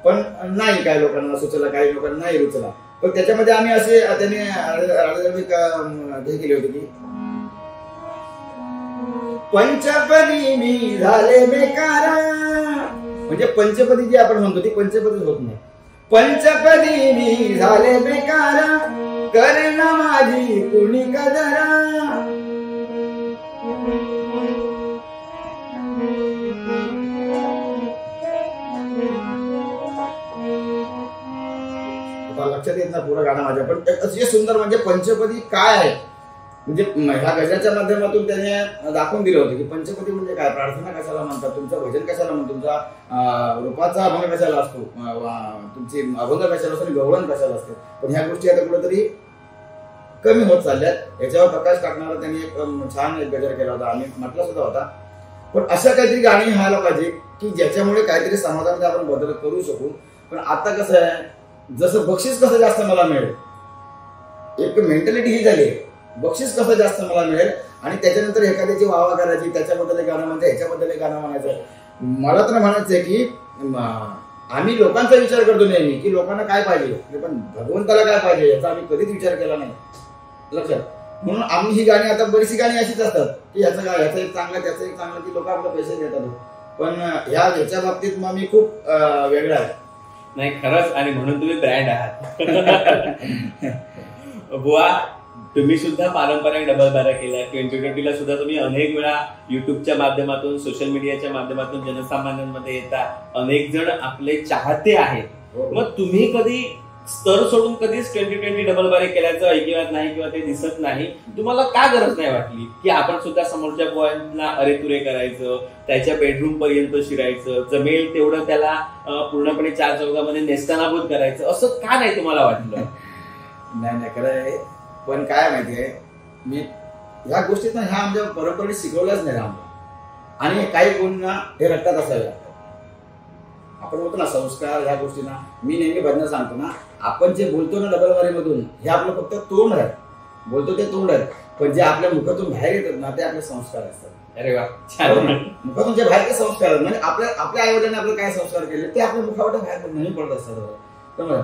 पण नाही काही लोकांना सुचला, काही लोकांना नाही रुचला. पण त्याच्यामध्ये आम्ही असे त्यांनी राजेदेवी हे केले होते की पंचपदी मी झाले बेकार. म्हणजे पंचपदी जी आपण म्हणतो ती पंचपदी होत नाही. पंचपदी मी झाले बेकार करेन माझी कुणी कदरा. लक्षात येत ना पुरा गाणं माझ्या पण अतिशय सुंदर. म्हणजे पंचपदी काय आहे म्हणजे ह्या गजराच्या माध्यमातून त्याने दाखवून दिलं होतं की पंचपदी म्हणजे काय, प्रार्थना कशाला म्हणतात, तुमचं भजन कशाला म्हणतो, तुमचा रूपाचा अभंग कशाला असतो, तुमची अभंग कशाला असतो आणि गवळण कशाला असते. पण ह्या गोष्टी आता कुठेतरी कमी होत चालल्यात. याच्यावर प्रकाश टाकणारा त्यांनी एक छान एक गजर केला होता, आम्ही म्हटला सुद्धा होता. पण अशा काहीतरी गाणी व्हायला पाहिजे की ज्याच्यामुळे काहीतरी समाजामध्ये आपण बदल करू शकू. पण आता कसं आहे, जसं बक्षीस कसं जास्त मला मिळेल, एक मेंटॅलिटी ही झाली, बक्षीस कसं जास्त मला मिळेल आणि त्याच्यानंतर एखाद्याची वाहवा करायची, त्याच्याबद्दल गाणं म्हणायचं, ह्याच्याबद्दल गाणं म्हणायचं. मला तर म्हणायचंय की आम्ही लोकांचा विचार करतो नेहमी की लोकांना काय पाहिजे, पण भगवंताला काय पाहिजे याचा आम्ही कधीच विचार केला नाही लक्षात. म्हणून आम्ही ही गाणी आता बरीचशी गाणी अशीच असतात की ह्याचं काय, ह्याचं एक चांगलं, त्याचं एक चांगलं, की लोक आपले पैसे देतात. पण ह्याच्या बाबतीत मग मी खूप वेगळा आहे. नाही खरंच, आणि म्हणून तुम्ही ब्रँड आहात. बुवा तुम्ही सुद्धा पारंपरिक डबल बारा केला. 2020ला सुद्धा तुम्ही अनेक वेळा युट्यूबच्या माध्यमातून, सोशल मीडियाच्या माध्यमातून जनसामान्यांमध्ये येता. अनेक जण आपले चाहते आहेत. मग तुम्ही कधी स्तर सोडून कधीच 2020 डबल बारे केल्याचं ऐकिवात नाही किंवा ते दिसत नाही. तुम्हाला का गरज नाही वाटली की आपण सुद्धा समोरच्या बुवांना अरेतुरे करायचं, त्याच्या बेडरूम पर्यंत शिरायचं, जमेल तेवढं त्याला पूर्णपणे चार चौघामध्ये नेस्तानाबूत करायचं, असं का नाही तुम्हाला वाटलं? नाही खरं आहे. पण काय माहितीये, मी ह्या गोष्टीत ना ह्या आमच्या परंपरेने शिकवल्याच नाही आम्हाला. आणि काही गुण हे रक्तात असावे लागतात. आपण बोलतो ना संस्कार, ह्या गोष्टींना मी नेहमी भजन सांगतो ना, आपण जे बोलतो ना डबलबारीमधून, हे आपलं फक्त तोंड आहे, बोलतो ते तोंड आहे. पण जे आपल्या मुखातून बाहेर येतात ना ते आपले संस्कार असतात. अरे वा, छान. मुखातून जे बाहेर ते संस्कार आहेत, म्हणजे आपल्या आई वडिलांनी आपले काय संस्कार केले ते आपल्या मुखावर बाहेर नाही पडत असतात. त्यामुळे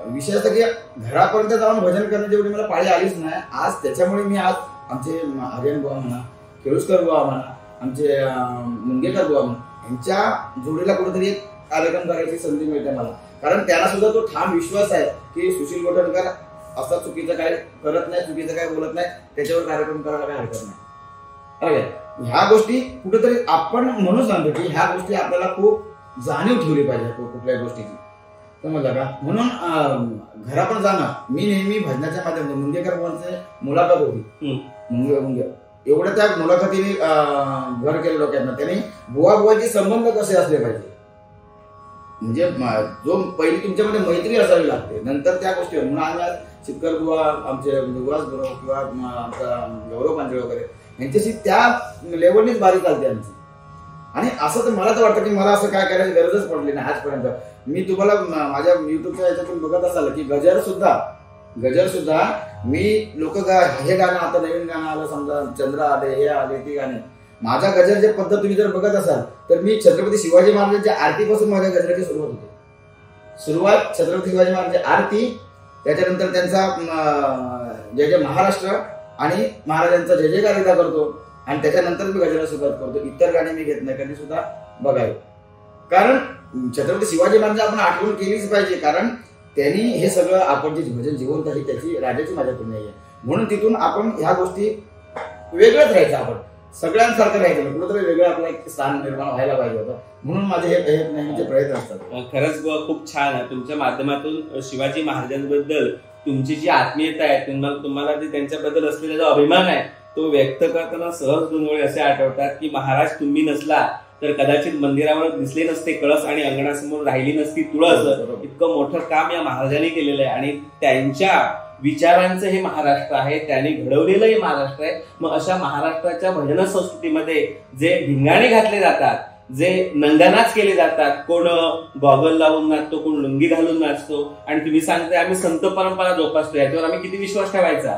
विषय असं की घरापर्यंत जाऊन भजन करण्याची एवढी मला पाळी आलीच नाही आज. त्याच्यामुळे मी आज आमचे आर्यन बुवा म्हणा, केळुसकर बुवा म्हणा, आमचे मुंगेकर बुवा म्हणा, यांच्या जोडीला कुठेतरी एक कार्यक्रम करायची संधी मिळते मला. कारण त्यांना सुद्धा तो ठाम विश्वास आहे की सुशील गोठणकर असं चुकीचं काय करत नाही, चुकीचं काय बोलत नाही, त्याच्यावर कार्यक्रम करायला काय हरकत नाही. ह्या गोष्टी कुठेतरी आपण म्हणून सांगतो की ह्या गोष्टी आपल्याला खूप जाणीव ठेवली पाहिजे कुठल्याही गोष्टीची, समजलं का. म्हणून घरापण जाणं, मी नेहमी भजनाच्या माध्यमातून मुंगेकर बुवांची मुलाखत होती, एवढ्या त्या मुलाखतीने घर केलं लोकांना. त्यांनी बुवाचे संबंध कसे असले पाहिजे, म्हणजे जो पहिली तुमच्यामध्ये मैत्री असावी लागते, नंतर त्या गोष्टी. म्हणून आम्ही आज शितकर बुवा, आमचे विवास गुरु किंवा आमचा गौरव पांढरे वगैरे यांच्याशी त्या लेवलनीच बारी चालते आमची. आणि असं तर मला तर वाटतं की मला असं काय करायची गरजच पडली नाही आजपर्यंत. मी तुम्हाला माझ्या युट्यूबच्या याच्यातून बघत असाल की गजर सुद्धा मी लोक हे गाणं आता नवीन गाणं आलं, समजा चंद्र आले, हे आले, ती गाणे, माझा गजर जे पद्धत तुम्ही जर बघत असाल तर मी छत्रपती शिवाजी महाराजांच्या आरतीपासून माझ्या गजराची सुरुवात होते. सुरुवात छत्रपती शिवाजी महाराजांची आरती, त्याच्यानंतर त्यांचा जय जय महाराष्ट्र आणि महाराजांचा जय जयकार एकदा करतो आणि त्याच्यानंतर मी गजराला सुरुवात करतो. इतर गाणी मी घेत नाही कधी सुद्धा बघावे, कारण छत्रपती शिवाजी महाराज आपण आठवण केलीच पाहिजे, कारण त्यांनी हे सगळं आपण जे भजन जिवंत आहे त्याची राजाची माझ्यातून नाही आहे. म्हणून तिथून आपण ह्या गोष्टी वेगळंच राहायचं, आपण सगळ्यांसारखं राहायचं, कुठेतरी वेगळं आपलं एक स्थान निर्माण व्हायला पाहिजे होतं. म्हणून माझे हे नेहमीचे प्रयत्न असतात. खरंच खूप छान आहे. तुमच्या माध्यमातून शिवाजी महाराजांबद्दल तुमची जी आत्मीयता आहे, तुम्हाला जे त्यांच्याबद्दल असलेला जो अभिमान आहे तो व्यक्त करताना सहज दोन वेळे असे आठवतात की महाराज तुम्ही नसला तर कदाचित मंदिरावर दिसले नसते कळस आणि अंगणासमोर राहिली नसती तुळस. इतकं मोठं काम या महाराजांनी केलेलं आहे आणि त्यांच्या विचारांचं हे महाराष्ट्र आहे, त्यांनी घडवलेलं हे महाराष्ट्र आहे. मग अशा महाराष्ट्राच्या भजन संस्कृतीमध्ये जे भिंगाणे घातले जातात, जे नंदनाच केले जातात, कोण गॉगल लावून नाचतो, कोण लुंगी घालून नाचतो, आणि तुम्ही सांगताय आम्ही संत परंपरा जोपासतो, याच्यावर आम्ही किती विश्वास ठेवायचा.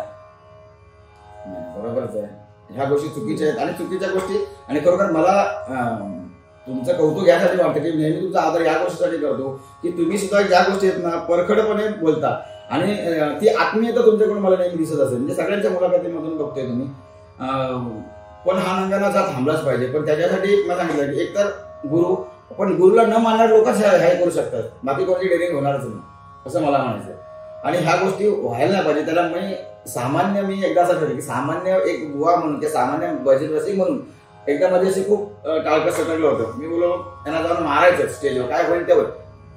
बरोबरच आहे, ह्या गोष्टी चुकीच्या आहेत आणि चुकीच्या गोष्टी. आणि खरोखर मला तुमचं कौतुक यासाठी वाटतं की नेहमी तुमचा आदर या गोष्टीसाठी करतो की तुम्ही सुद्धा ज्या गोष्टी आहेत ना परखडपणे बोलता आणि ती आत्मीयता तुमच्याकडून मला नेहमी दिसत असेल. म्हणजे सगळ्यांच्या मुलाखतीमधून बघतोय तुम्ही. पण हा नंदनाचा थांबलाच पाहिजे, पण त्याच्यासाठी मला सांगितलं की एकतर गुरु, पण गुरुला न मानणारे लोकच हे करू शकतात, बाकी कोणाची डेअरिंग होणारच नाही असं मला म्हणायचं. आणि ह्या गोष्टी व्हायला नाही पाहिजे. त्याला मी एकदा असं ठरलं की सामान्य एक बुवा म्हणून किंवा सामान्य भजन रसिक म्हणून एकदा माझी अशी खूप टाळकं सटकलं होतं. मी बोललो त्यांना जाऊन मारायचं स्टेजवर, काय होईल त्यावर,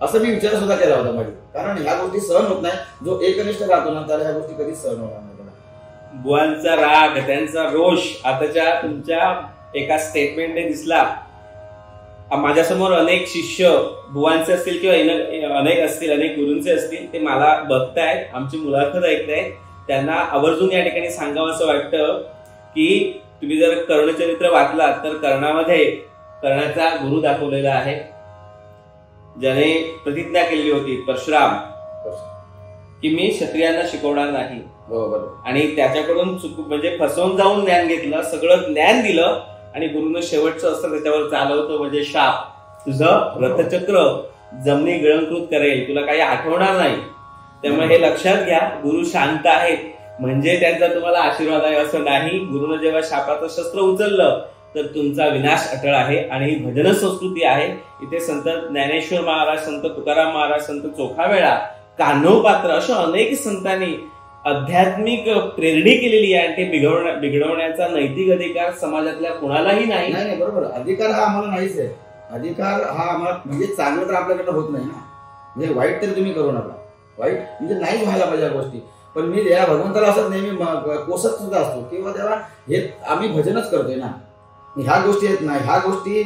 असं मी विचार सुद्धा केला होता माझी. कारण ह्या गोष्टी सहन होत नाही. जो एकनिष्ठ राहतो ना त्याला ह्या गोष्टी कधीच सहन होणार नाही. बुवांचा राग, त्यांचा रोष आताच्या तुमच्या एका स्टेटमेंटने दिसला. माझ्यासमोर अनेक शिष्य बुवांचे असतील किंवा अनेक असतील, अनेक गुरूंचे असतील, ते मला बघतायत, आमची मुलाखत ऐकतायत. त्यांना आवर्जून या ठिकाणी सांगावं असं वाटतं की तुम्ही जर कर्णचरित्र वाचलात तर कर्णामध्ये कर्णाचा गुरु दाखवलेला आहे, ज्याने प्रतिज्ञा केलेली होती परशुराम की मी क्षत्रियांना शिकवणार नाही. बरोबर. आणि त्याच्याकडून म्हणजे फसवून जाऊन ज्ञान घेतलं, सगळं ज्ञान दिलं आणि गुरुनं शेवटचं असतं त्याच्यावर चालवतो म्हणजे शाप, तुझं रथचक्र जमिनी गिळंकृत करेल, तुला काही आठवणार नाही. त्यामुळे हे लक्षात घ्या, गुरु शांत आहेत म्हणजे त्यांचा तुम्हाला आशीर्वाद आहे असं नाही. गुरुनं जेव्हा शापाचं शस्त्र उचललं तर तुमचा विनाश अटळ आहे. आणि ही भजन संस्कृती आहे. इथे संत ज्ञानेश्वर महाराज, संत तुकाराम महाराज, संत चोखामेळा, कान्हो पात्र अशा अनेक संतांनी आध्यात्मिक प्रेरणी केलेली आहे. आणि ते बिघडवण्याचा नैतिक अधिकार समाजातल्या कुणालाही नाही. नाही, बरोबर. अधिकार हा आम्हाला नाहीच आहे. अधिकार हा आम्हाला म्हणजे चांगलं तर आपल्याकडनं होत नाही ना, म्हणजे वाईट तरी तुम्ही करू नका. वाईट म्हणजे नाही व्हायला पाहिजे या गोष्टी. पण मी या भगवंताला असं नेहमी कोसत सुद्धा असतो किंवा तेव्हा हे आम्ही भजनच करतोय ना, ह्या गोष्टी आहेत ना, ह्या गोष्टी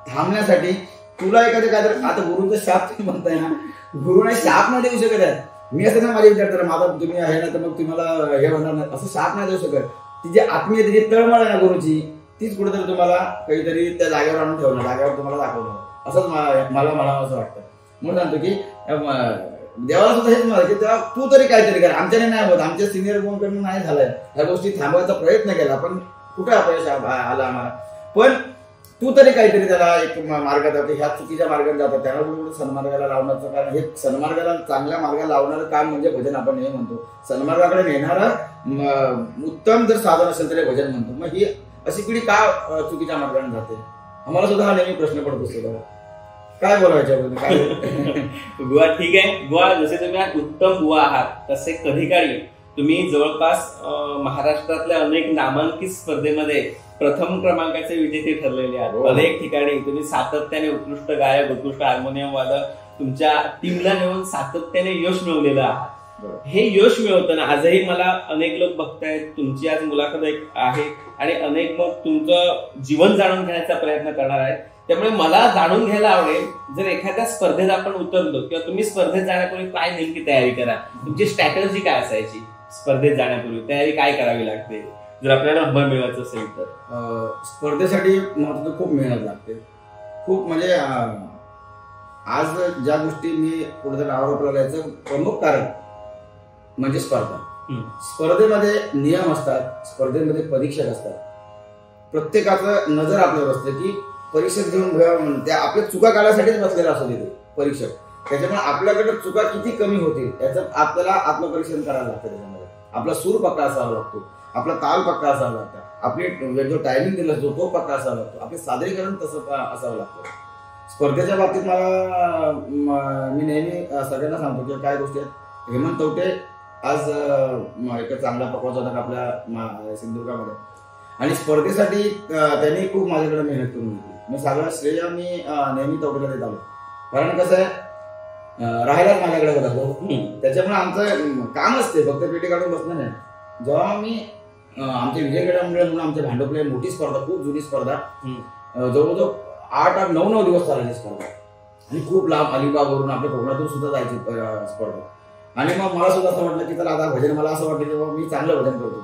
थांबण्यासाठी तुला एखादं काय तर आता गुरुचा शाप तुम्ही म्हणताय ना, गुरुने शाप नाही देऊ शकत आहे. मी असं ना माझ्या विचारतो माझा तुम्ही आहे ना तर मग तुम्हाला हे होणार नाही असं शाप नाही देऊ शकत. ती जी आत्मीय जी तळमळ आहे ना गुरुची, तीच कुठेतरी तुम्हाला काहीतरी त्या जागेवर आणून ठेवणार, जागेवर तुम्हाला दाखवणार, असंच मला म्हणावं असं वाटतं. म्हणून सांगतो की देवाला सुद्धा हेच म्हणा की तेव्हा तू तरी काहीतरी कर. आमच्याने नाही होत, आमच्या सिनियर बोनकडून नाही झालंय, ह्या गोष्टी थांबवायचा प्रयत्न केला पण कुठे अपयश आला आम्हाला. पण तू तरी काहीतरी त्याला एक मार्ग जातो, ह्या चुकीच्या मार्गाने जातात त्यांना कुठे सन्मार्गाला लावण्याचं. कारण हे सन्मार्गाला चांगल्या मार्गाला लावणारं काम म्हणजे भजन आपण नेहमी म्हणतो. सन्मार्गाकडे नेणारं उत्तम जर साधन असेल तर भजन म्हणतो. मग ही अशी पिढी का चुकीच्या मार्गाने जाते, आम्हाला सुद्धा हा नेहमी प्रश्न पडत असतो. काय बोलायचं काय बुवा ठीक आहे बुवा, जसे तुम्ही आज उत्तम बुवा आहात तसे कधी काळी तुम्ही जवळपास महाराष्ट्रातल्या अनेक नामांकित स्पर्धेमध्ये प्रथम क्रमांकाचे विजेते ठरलेले आहात. अनेक ठिकाणी तुम्ही सातत्याने उत्कृष्ट गायक, उत्कृष्ट हार्मोनियम वादक तुमच्या टीमला नेऊन सातत्याने यश मिळवलेलं आहात. हे यश मिळवताना आजही मला अनेक लोक बघतायत, तुमची आज मुलाखत आहे आणि अनेक मग तुमचं जीवन जाणून घेण्याचा प्रयत्न करणार आहेत. त्यामुळे मला जाणून घ्यायला आवडेल, जर एखाद्या स्पर्धेत आपण उतरलो किंवा तुम्ही स्पर्धेत जाण्यापूर्वी काय नेमकी तयारी करा, तुमची स्ट्रॅटेजी काय असायची, स्पर्धेत जाण्यापूर्वी तयारी काय करावी लागते जर आपल्याला नंबर मिळवायचं असेल तर? स्पर्धेसाठी महत्त्वाचं खूप मेहनत लागते, खूप म्हणजे आज ज्या गोष्टी मी कुठेतरी आरोप याचं प्रमुख कारण म्हणजे स्पर्धा. स्पर्धेमध्ये नियम असतात, स्पर्धेमध्ये परीक्षक असतात, प्रत्येकाचं नजर आपल्यावर असते की परीक्षक घेऊन त्या आपल्या चुका काढण्यासाठीच बसलेला असतो तिथे परीक्षक. त्याच्यामुळे आपल्याकडे चुका किती कमी होतील याचं आपल्याला आत्मपरीक्षण करायला लागतं. त्याच्यामध्ये आपला सूर पक्का असावा लागतो, आपला ताल पक्का असावा लागतो, आपली जो टायमिंग दिला असतो तो पक्का असावा लागतो, आपले सादरीकरण तसं असावं लागतं. स्पर्धेच्या बाबतीत मला मी नेहमी सगळ्यांना सांगतो की काय गोष्टी आहेत. हेमंत तवटे आज एक चांगला पकवाचा होता आपल्या सिंधुदुर्गामध्ये आणि स्पर्धेसाठी त्यांनी खूप माझ्याकडे मेहनत करून घेतली. मी सगळं श्रेय मी नेहमी तवटेला देत आलो, कारण कसं आहे राहायलाच माझ्याकडे होता तो. त्याच्यामुळे आमचं काम असते फक्त पेटी काढून बसणं नाही. जेव्हा मी आमच्या विजयगड मंडळ म्हणून आमच्या भांडुपला मोठी स्पर्धा, खूप जुनी स्पर्धा, जवळजवळ 8-9 दिवस चालायची स्पर्धा आणि खूप लांब अलिबागवरून आपल्या कोकणातून सुद्धा जायची स्पर्धा. आणि मग मला सुद्धा असं वाटलं की चला आता भजन, मला असं वाटलं की बाबा मी चांगलं भजन करतो,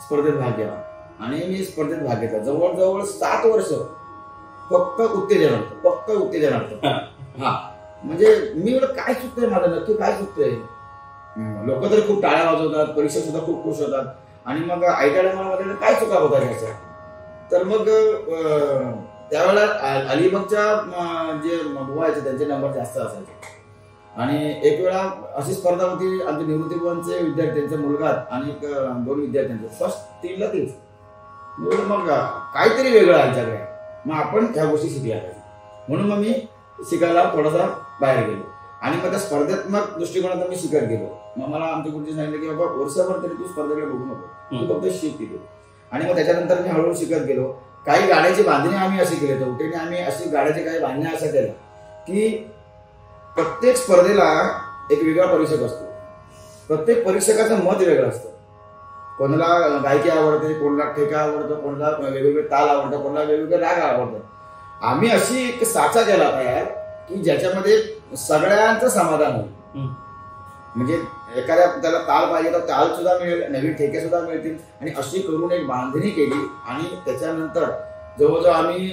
स्पर्धेत भाग घ्यावा. आणि मी स्पर्धेत भाग घेतला. जवळजवळ 7 वर्ष फक्त उत्तेजनार्थ. हा म्हणजे मी काय चुकतंय माझं, नक्की काय चुकतंय. लोक तर खूप टाळ्या वाजवतात, परीक्षा सुद्धा खूप खुश होतात आणि मग ऐकायला मला माझ्याकडे काय चुका होतात याच्या. तर मग त्यावेळेला अलिबागच्या जे बुवायचे त्यांचे नंबर जास्त असायचे. आणि एक वेळा अशी स्पर्धा होती, आमच्या निवृत्ती बुवांचे विद्यार्थ्यांचा मुलगा आणि 2 विद्यार्थ्यांचे फर्स्ट 3ला तेच. मग काहीतरी वेगळं आमच्याकडे, मग आपण ह्या गोष्टी शिकल्या पाहिजे म्हणून मग मी शिकायला थोडासा बाहेर गेलो. आणि मग त्या स्पर्धात्मक दृष्टिकोनात मी शिकत गेलो. मग मला आमच्या गुरुजी सांगितलं की बाबा वर्षभर तरी तू स्पर्धेकडे बघू नको, तू फक्त शिक तिथे. आणि मग त्याच्यानंतर मी हळूहळू शिकत गेलो. काही गाड्याची बांधणी आम्ही अशी केली, तवटेने आम्ही अशी गाड्याची काही बांधण्या अशा केल्या की प्रत्येक स्पर्धेला एक वेगळा परीक्षक असतो, प्रत्येक परीक्षकाचं मत वेगळं असतं. कोणाला गायकी आवडते, कोणाला ठेका आवडतो, कोणाला वेगवेगळे ताल आवडतात, कोणाला वेगवेगळे राग आवडतात. आम्ही अशी एक साचा केला तयार की ज्याच्यामध्ये सगळ्यांचं समाधान होईल. म्हणजे एखाद्या त्याला ताल पाहिजे तर ताल सुद्धा मिळेल, नवीन ठेके सुद्धा मिळतील. आणि अशी करून एक बांधणी केली. आणि त्याच्यानंतर जवळजवळ आम्ही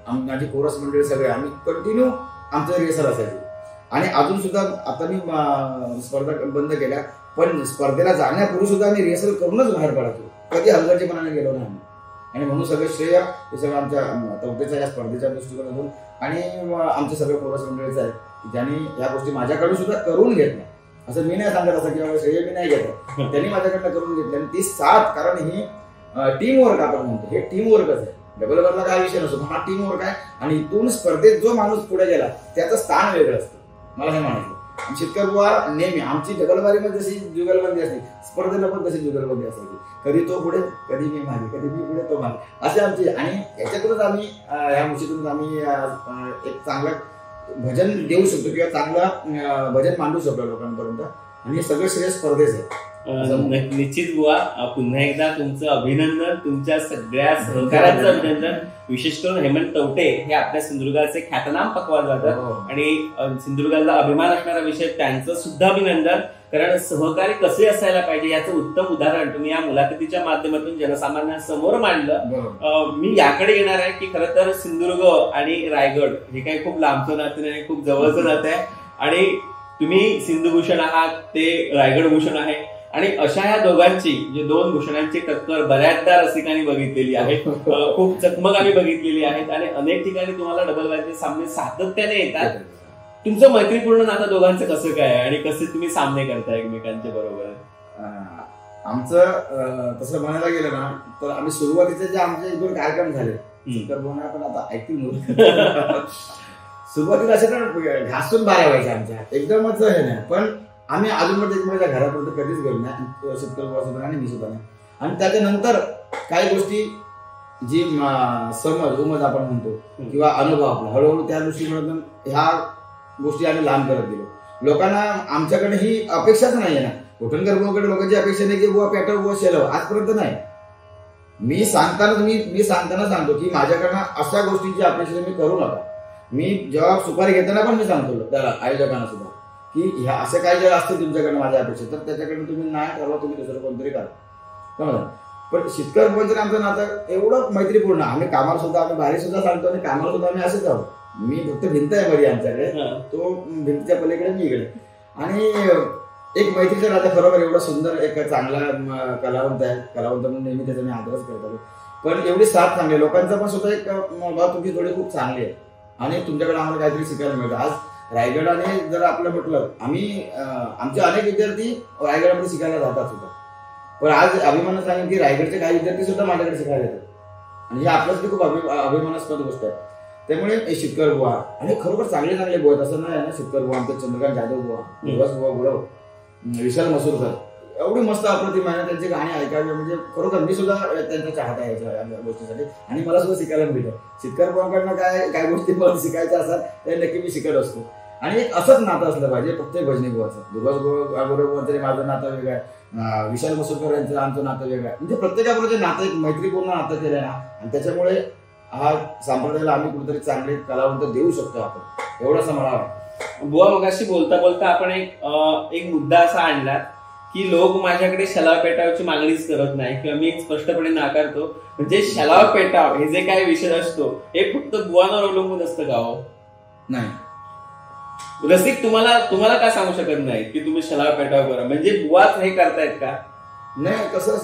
माझी कोरस मंडळी सगळे आम्ही कंटिन्यू आमचं रिहर्सल असायची. आणि अजून सुद्धा आता मी स्पर्धा बंद केल्या, पण स्पर्धेला जाण्यापूर्वी सुद्धा आम्ही रिहर्सल करूनच बाहेर पडायचो, कधी हलगर्जीपणाने गेलो नाही. आणि म्हणून सगळं श्रेय हे सगळं आमच्या तवटेच्या या स्पर्धेच्या दृष्टिकोनातून आणि आमचे सगळे कोरस मंडळीचे आहेत की ज्यांनी या गोष्टी माझ्याकडून सुद्धा करून घेतल्या. असं मी नाही सांगत असं किंवा श्रेय मी नाही घेत, त्यांनी माझ्याकडनं करून घेतले. आणि ती साथ, कारण ही टीम वर्क आपण म्हणतो, हे टीम वर्कच आहे. डबल वरला काय विषय नसतो, हा टीम वर्क आहे. आणि इथून स्पर्धेत जो माणूस पुढे गेला त्याचं स्थान वेगळं असतं, मला हे म्हणायचं. शेतकर बुवा नेहमी आमची डबलबारीमध्ये जशी जुगलबंदी असते, स्पर्धेला पण तशी जुगलबंदी असायची. कधी तो पुढे, कधी मी मागे, कधी मी पुढे तो मागे, असे आमची. आणि याच्यातूनच आम्ही ह्या गोष्टीतूनच आम्ही एक चांगलं भजन देऊ शकतो किंवा चांगलं भजन मांडू शकतो लोकांपर्यंत. आणि हे सगळं श्रेय स्पर्धेच आहे. निश्चित बुवा, पुन्हा एकदा तुमचं अभिनंदन, तुमच्या सगळ्या सहकार्याचं अभिनंदन. विशेष करून हेमंत तवटे हे आपल्या सिंधुदुर्गाचे ख्यातनाम पकवाज वादक आणि सिंधुदुर्गाला अभिमान असणारा विषय, त्यांचं सुद्धा अभिनंदन. कारण सहकारी कसे असायला पाहिजे याचं उत्तम उदाहरण तुम्ही या मुलाखतीच्या माध्यमातून जनसामान्यांसमोर मांडलं. मी याकडे येणार आहे की खरं तर सिंधुदुर्ग आणि रायगड हे काही खूप लांबचं नातं नाही, खूप जवळचं नातं आहे. आणि तुम्ही सिंधुभूषण आहात, ते रायगड भूषण आहे. आणि अशा ह्या दोघांची जे 2 भूषणांची टक्कर बऱ्याचदा रसिकांनी बघितलेली आहे, खूप चकमक आम्ही बघितलेली आहेत. आणि अनेक ठिकाणी तुम्हाला डबल बारीचे सामने सातत्याने येतात. तुमचं मैत्रीपूर्ण नातं दोघांचं कसं काय आहे आणि कसे तुम्ही सामने करता एकमेकांच्या बरोबर? आमचं तसं म्हणायला गेलं ना तर आम्ही सुरुवातीचे जे आमचे 2 कार्यक्रम झाले, पण आता ऐकतील सुरुवातीला असे तर घासून बाऱ्या व्हायच्या आमच्या, एकदमच हे नाही. पण आम्ही अजून पण एकमेकाच्या घरापर्यंत कधीच गेलो नाही, शेतकरी बुवा आणि मी सुद्धा नाही. आणि त्याच्यानंतर काही गोष्टी जी समज उमज आपण म्हणतो किंवा अनुभव आपला, हळूहळू त्या दृष्टीमधून ह्या गोष्टी आम्ही लांब करत गेलो. लोकांना आमच्याकडे ही अपेक्षाच नाहीये ना, कोठणकर बुवाकडे लोकांची अपेक्षा नाही की बुवा पेटव बुवा शेलव, आजपर्यंत नाही. मी सांगताना सांगतो की माझ्याकडनं अशा गोष्टींची अपेक्षा मी करू नका. मी जेव्हा सुपारी घेताना पण मी सांगतो त्या आयोजकांना सुद्धा की ह्या असं काही जर असतं तुमच्याकडनं माझ्या अपेक्षा, तर त्याच्याकडनं तुम्ही नाही ठरवा, तुम्ही दुसरं कोणतरी करा. समजा. पण शेतकरी बुवांचं आमचं नातं एवढं मैत्रीपूर्ण, आम्ही कामाला सुद्धा आम्ही बाहेर सुद्धा सांगतो आणि कामाला सुद्धा आम्ही असेच आहोत. मी फक्त भिंत आहे बरी आमच्याकडे, तो भिंतीच्या पलीकडे मी इकडे. आणि एक मैत्रीचं नातं खरोखर एवढं सुंदर, एक चांगला कलावंत आहे, कलावंत म्हणून नेहमी त्याचा मी आदरच करतो. पण एवढी साथ चांगली, लोकांचा पण सुद्धा एक तुमची थोडी खूप चांगली आहे आणि तुमच्याकडे आम्हाला काहीतरी शिकायला मिळतं. आज रायगडाने जर आपलं म्हटलं, आमचे अनेक विद्यार्थी रायगडामध्ये शिकायला जातात सुद्धा. पण आज अभिमानानं सांगेन की रायगडचे काही विद्यार्थी सुद्धा माझ्याकडे शिकायला येतात आणि हे आपल्यासाठी खूप अभिमानास्पद गोष्ट आहे. त्यामुळे शेतकरी बुवा आणि खरोखर चांगले चांगले बुवा, असं नाही ना, शेतकरी बुवा आमचे चंद्रकांत जाधव बुवा, दिवस बुवा गुरव, विशाल मसूरकर, एवढी मस्त अप्रतिम आहे. त्यांची गाणी ऐकावी म्हणजे खरोखर मी सुद्धा त्यांचा चाहता आहे या गोष्टीसाठी आणि मला सुद्धा शिकायला मिळतं. शेतकरी बुवांकडनं काय गोष्टी मला शिकायच्या असतात त्या नक्की मी शिकत असतो. आणि एक असंच नातं असलं पाहिजे प्रत्येक भजनी बुवाचं. दिवस गुरव तरी माझं नातं वेगळं आहे, विशाल मसूरकर यांचं आमचं नातं वेगळं आहे. म्हणजे प्रत्येकाबरोबर नातं एक मैत्रीपूर्ण नातं केलं ना, आणि त्याच्यामुळे हा संप्रदायाला आम्ही कुठेतरी चांगले कलावंत देऊ शकतो आपण, एवढंच मला वाटतं. बुवा मगाशी बोलता बोलता आपण एक मुद्दा असा आणला की लोक माझ्याकडे शलाव पेटावची मागणीच करत नाही किंवा मी स्पष्टपणे नाकारतो. म्हणजे शलाव पेटाव हे जे काही विषय असतो हे फक्त बुवांवर अवलंबून असतं का हो? नाही. रसिक तुम्हाला का सांगू शकत नाही की तुम्ही शलाव पेटाव करा, म्हणजे बुवाच हे करतायत का? नाही, कसं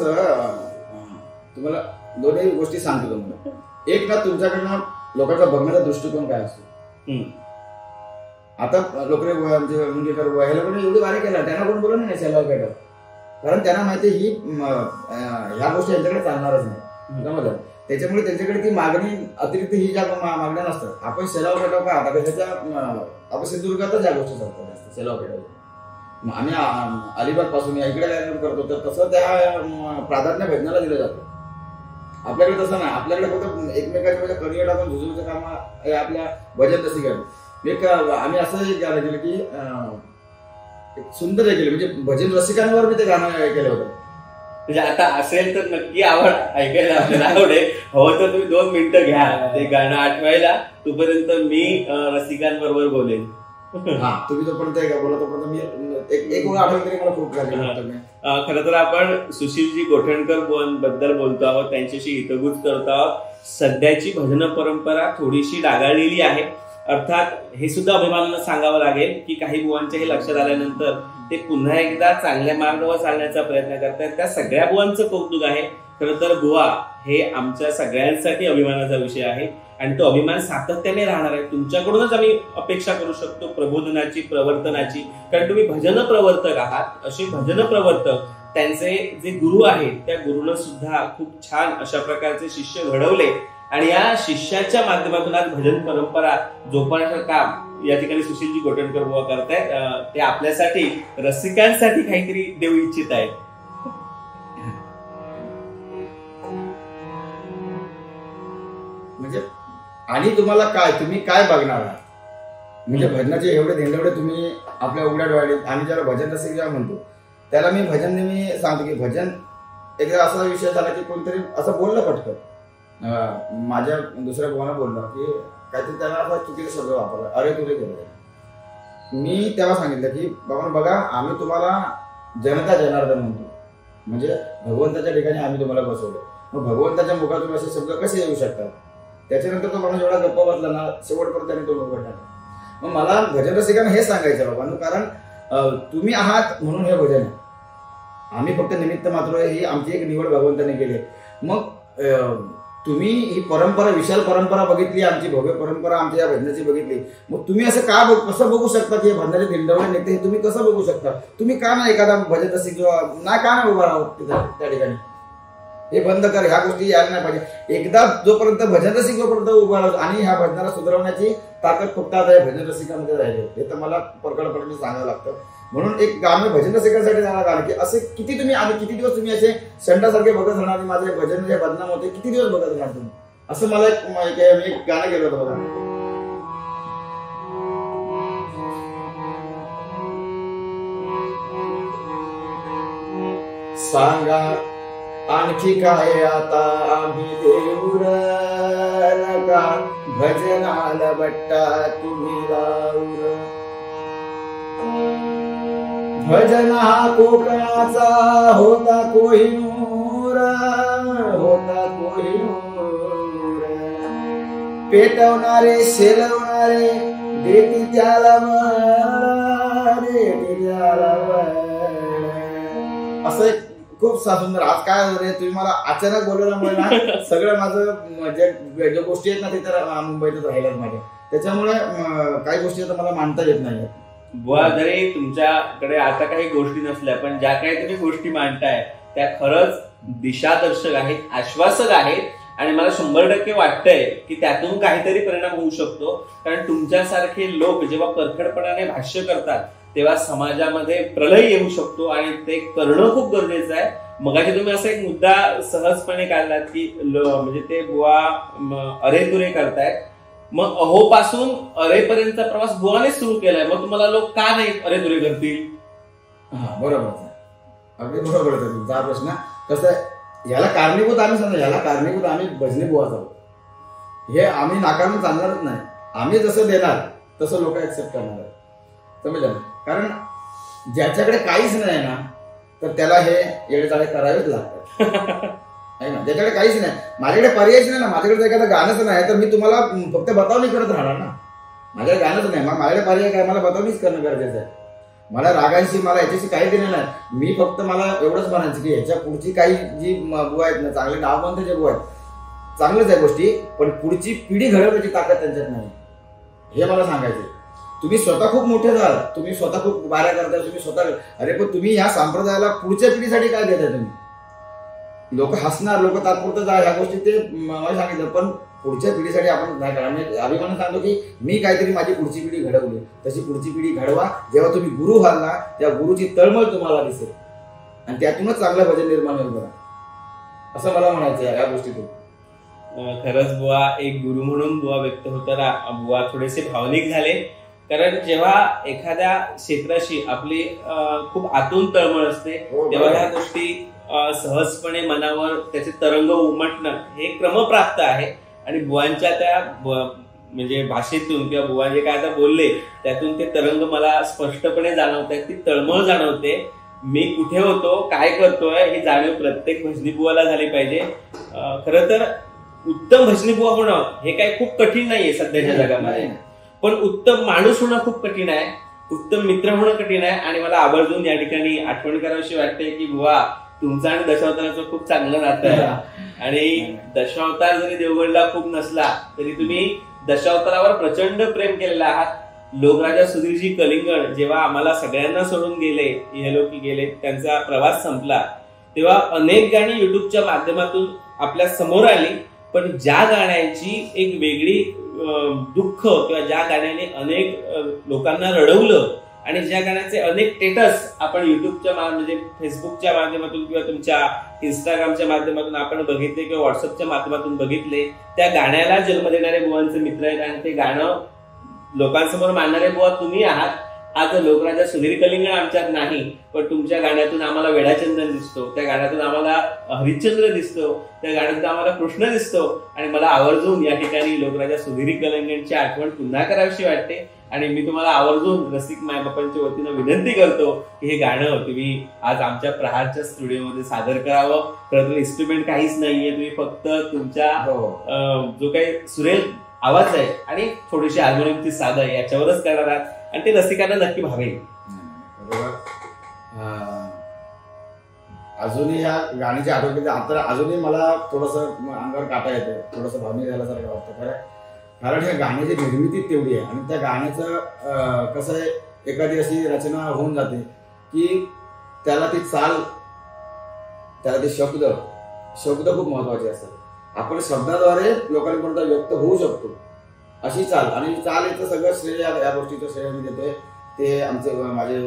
तुम्हाला दोन्ही गोष्टी सांगतो तुम्हाला. एक ना, तुमच्याकडनं लोकांचा बघण्याचा दृष्टिकोन काय असतो. आता लोक मुंगेकर ह्याला पण एवढी वारे केला, त्यांना कोण बोलत नाही शलाव पेटाव, कारण त्यांना माहिती ही ह्या गोष्टी यांच्याकडे चालणारच नाही. समजलं. त्याच्यामुळे त्यांच्याकडे ती मागणी अतिरिक्त ही ज्या मागण्या नसतात. आपण शलाव पेटाव का, आता ह्याच्या आपण सिंधुदुर्गातच या गोष्टी चालतात शलाव पेटाव. आम्ही अलिबाग पासून इकडे काय करतो, तर तसं त्या प्राधान्य भजनाला दिलं जातं. आपल्याकडे तसं नाही. आपल्याकडे फक्त एकमेकांच्या करिअर टाकून झुजूचं काम हे आपल्या भजन तशी केलं. एक आम्ही असं एक गाणं केलं की एक सुंदर हे केलं, म्हणजे भजन रसिकांवर मी ते गाणं केलं होतं. म्हणजे आता असेल तर नक्की आवड ऐकायला आपल्याला आवडेल. हवं तर तुम्ही 2 मिनिटं घ्या ते गाणं आठवायला, तोपर्यंत मी रसिकांबरोबर बोलेन. हा, तुम्ही तोपर्यंत बोला, तोपर्यंत मी एक वेळ आठवण तरी मला खूप खरं तर आपण सुशीलजी गोठणकर बुवांबद्दल बोलतो आहोत, त्यांच्याशी हितगुज करतो आहोत. सध्याची भजन परंपरा थोडीशी डागाळलेली आहे. अर्थात हे सुद्धा अभिमानानं सांगावं लागेल की काही बुवांच्या हे लक्षात आल्यानंतर ते पुन्हा एकदा चांगल्या मार्गावर चालण्याचा प्रयत्न करतात. त्या सगळ्या बुवांचं कौतुक आहे. खरं तर बुवा हे आमच्या सगळ्यांसाठी अभिमानाचा विषय आहे आणि तो अभिमान सातत्याने राहणार आहे. तुमच्याकडूनच आम्ही अपेक्षा करू शकतो प्रबोधनाची, प्रवर्तनाची, कारण तुम्ही भजन प्रवर्तक आहात. असे भजन प्रवर्तक, त्यांचे जे गुरु आहेत त्या गुरुनं सुद्धा खूप छान अशा प्रकारचे शिष्य घडवले आणि या शिष्याच्या माध्यमातून आज भजन परंपरा जोपासण्याचं काम या ठिकाणी सुशीलजी गोठणकर बुवा करतायत. ते आपल्यासाठी, रसिकांसाठी काहीतरी देऊ इच्छित आहेत. म्हणजे आणि तुम्हाला काय, तुम्ही काय बघणार आहात, म्हणजे भजनाचे एवढे धेंडवडे तुम्ही आपल्या उघड्या डोळ्याने. आम्ही ज्याला भजन रसिक जेव्हा म्हणतो त्याला मी भजन नेहमी सांगतो की भजन एकदा असा विषय झाला की कोणतरी असं बोललं पटकन, माझ्या दुसऱ्या भावानं बोलला की काहीतरी त्याला असा चुकीचा शब्द वापरला, अरे तुझे केलं. मी तेव्हा सांगितलं की बाबा बघा, आम्ही तुम्हाला जनता जनार्दन म्हणतो, म्हणजे भगवंताच्या ठिकाणी आम्ही तुम्हाला बसवलं. मग भगवंताच्या मुखातून असे शब्द कसे येऊ शकतात? त्याच्यानंतर तो माणूस एवढा गप्पा बसला ना, शेवटपर्यंत त्याने तो उघडला. मग मला भजन रसिकांना हे सांगायचं बाबांनो, कारण तुम्ही आहात म्हणून हे भजन आहे. आम्ही फक्त निमित्त मात्र आहे, ही आमची एक निवड भगवंताने केली. मग तुम्ही ही परंपरा, विशाल परंपरा बघितली, आमची भव्य परंपरा आमच्या या भजनाची बघितली. मग तुम्ही असं का कसं बघू शकता की भजनाचे दिंडवळे नेते हे तुम्ही कसं बघू शकता? तुम्ही का नाही एखादा भजन रसिक जो ना का नाही उभा राहू त्या ठिकाणी? हे बंद कर, ह्या गोष्टी यायला नाही पाहिजे. एकदा जोपर्यंत भजन रसिक जोपर्यंत उभा राहतो आणि ह्या भजनाला सुधारवण्याची ताकद फक्त आता या भजन रसिकांमध्ये राहिली, हे तर मला प्रकटपणे सांगावं लागतं. म्हणून एक आम्ही भजन रसिकांसाठी जाणार कारण की असे आम्ही किती दिवस तुम्ही असे संडासारखे बघत राहणार, माझे भजन जे बदनाम होते किती दिवस बघत राहणार तुम्ही, असं मला एक गाणं गेलं होतं बघा. सांगा आणखी काय आता आम्ही देऊर नका, भजनाला बट्टा तुम्ही लावूर. भजन हा कोकणाचा होता कोहिनूर, होता कोहिनूर. पेटवणारे शेलवणारे देती त्याला असं एक खूप सुंदर. आज काय होतं रे, तुम्ही मला अचानक बोलवल्यामुळे ना सगळं माझं ज्या गोष्टी आहेत ना ते तर मुंबईतच राहिल्यात माझ्या, त्याच्यामुळे काही गोष्टी तर मला मांडता येत नाही. बुवा, जरी तुमच्याकडे आता काही गोष्टी नसल्या पण ज्या काही तुम्ही गोष्टी मांडताय त्या खरंच दिशादर्शक आहेत, आश्वासक आहेत आणि मला 100% वाटतंय की त्यातून काहीतरी परिणाम होऊ शकतो. कारण तुमच्यासारखे लोक जेव्हा परखडपणाने भाष्य करतात तेव्हा समाजामध्ये प्रलय येऊ शकतो आणि ते करणं खूप गरजेचं आहे. मगाशी तुम्ही असा एक मुद्दा सहजपणे काढलात की म्हणजे ते बुवा अरेतुरे करतायत, मग अहो पासून अरेपर्यंतचा प्रवास बुवानेच सुरू केलाय, मग तुम्हाला लोक का नाही अरेतुरे करतील? हा बरोबर, अगदी बरोबर आहे तुमचा प्रश्न. कसं आहे, याला कारणीभूत आम्ही समजा, याला कारणीभूत आम्ही भजनी बुवाच आहोत. हे आम्ही नाकारून चालणारच नाही. आम्ही जसं देणार तसं लोक ऍक्सेप्ट करणार आहेत, समजलं. कारण ज्याच्याकडे काहीच नाही ना तर त्याला हे येडेचाळे करावेच लागतात आहे ना. ज्याच्याकडे काहीच नाही, माझ्याकडे पर्यायच नाही ना, माझ्याकडे एखादं गाणंच नाही तर मी तुम्हाला फक्त बतावणी करत राहणार ना. माझ्याकडे गाणंच नाही, मग माझ्याकडे पर्याय काय, मला बतावणीच करणं गरजेचं आहे. मला रागांशी मला याच्याशी काही देणं नाही. मी फक्त मला एवढंच म्हणायचं की ह्याच्या पुढची काही जी बुवा आहेत ना, चांगले नाववंत जे बुवा आहेत, चांगलंच आहे गोष्टी, पण पुढची पिढी घडवण्याची ताकद त्यांच्यात नाही, हे मला सांगायचं. तुम्ही स्वतः खूप मोठे झाल, तुम्ही स्वतः खूप बाऱ्या करताय, तुम्ही स्वतः, अरे पण तुम्ही या संप्रदायाला पुढच्या पिढीसाठी काय देताय तुम्ही? लोक हसणार, लोक तात्पुरतं ह्या गोष्टी ते मला सांगितलं, पण पुढच्या पिढीसाठी आपण नाही करा. मी अभिमानाने सांगतो की मी काहीतरी माझी पुढची पिढी घडवली, तशी पुढची पिढी घडवा. जेव्हा तुम्ही गुरु व्हाल ना त्या गुरुची तळमळ तुम्हाला दिसेल आणि त्यातूनच चांगलं भजन निर्माण होईल बघा, असं मला म्हणायचं या गोष्टीतून. खरंच बुवा, एक गुरु म्हणून बुवा व्यक्त होताना बुवा थोडेसे भावनिक झाले. कारण जेव्हा एखाद्या क्षेत्राशी आपली खूप आतून तळमळ असते तेव्हा ह्या गोष्टी सहजपणे मनावर त्याचे तरंग उमटणं हे क्रमप्राप्त आहे. आणि बुवांच्या त्या म्हणजे भाषेतून किंवा बुवा जे काय आता बोलले त्यातून ते तरंग मला स्पष्टपणे जाणवत आहेत, ती तळमळ जाणवते. मी कुठे होतो, काय करतोय हे जाणीव प्रत्येक भजनी बुवाला झाली पाहिजे. खरं तर उत्तम भजनी बुवा होणं हे काय खूप कठीण नाहीये सध्याच्या जगामध्ये, पण उत्तम माणूस होणं खूप कठीण आहे, उत्तम मित्र होणं कठीण आहे. आणि मला आवर्जून या ठिकाणी आठवण करावीशी वाटते की बुवा तुमचं आणि दशावताराचं खूप चांगलं नातं आहे. आणि दशावतार जरी देवगडला खूप नसला तरी तुम्ही दशावतारावर प्रचंड प्रेम केलेलं आहात. लोकराजा सुधीरजी कलिंगड जेव्हा आम्हाला सगळ्यांना सोडून गेले, इहलोकी गेले, त्यांचा प्रवास संपला, तेव्हा अनेक गाणी युट्यूबच्या माध्यमातून आपल्या समोर आली. पण ज्या गाण्यांची एक वेगळी दुःख किंवा ज्या गाण्याने अनेक लोकांना रडवलं आणि ज्या गाण्याचे अनेक स्टेटस आपण युट्यूबच्या म्हणजे फेसबुकच्या माध्यमातून किंवा तुमच्या इंस्टाग्रामच्या माध्यमातून आपण बघितले किंवा व्हॉट्सअपच्या माध्यमातून बघितले, त्या गाण्याला जन्म देणारे बुवांचे मित्र आहेत आणि ते गाणं लोकांसमोर मांडणारे बुवा तुम्ही आहात. आज लोकराजा सुधीर कलिंगड आमच्यात नाही, पण तुमच्या गाण्यातून आम्हाला वेढाचंदन दिसतो, त्या गाण्यातून आम्हाला हरिश्चंद्र दिसतो, त्या गाण्यातून आम्हाला कृष्ण दिसतो. आणि मला आवर्जून या ठिकाणी लोकराजा सुधीर कलिंगडची आठवण पुन्हा करावीशी वाटते. आणि मी तुम्हाला आवर्जून रसिक मायबापांच्या वतीनं विनंती करतो की हे गाणं तुम्ही आज आमच्या प्रहारच्या स्टुडिओमध्ये सादर करावं. खरं तर इन्स्ट्रुमेंट काहीच नाहीये, तुम्ही फक्त तुमच्या जो काही सुरेल आवाज आहे आणि थोडीशी हार्मोनियमची साध आहे याच्यावरच करणार आहात आणि ते रसिकांना नक्की भावेल. बरोबर. अजूनही या गाण्याची आठवण आता अजूनही मला थोडस अंगावर काटा येते, थोडस भावनिक झाल्यासारखं वाटतं. कारण या गाण्याची निर्मिती तेवढी आहे आणि त्या गाण्याचं कसं आहे, एखादी अशी रचना होऊन जाते की त्याला ती चाल, त्याला ते शब्द शब्द खूप महत्वाचे असतात. आपण शब्दाद्वारे लोकांपर्यंत व्यक्त होऊ शकतो अशी चाल, आणि चालेचं सगळं श्रेय या गोष्टीचं श्रेय मी देतोय ते आमचे माझे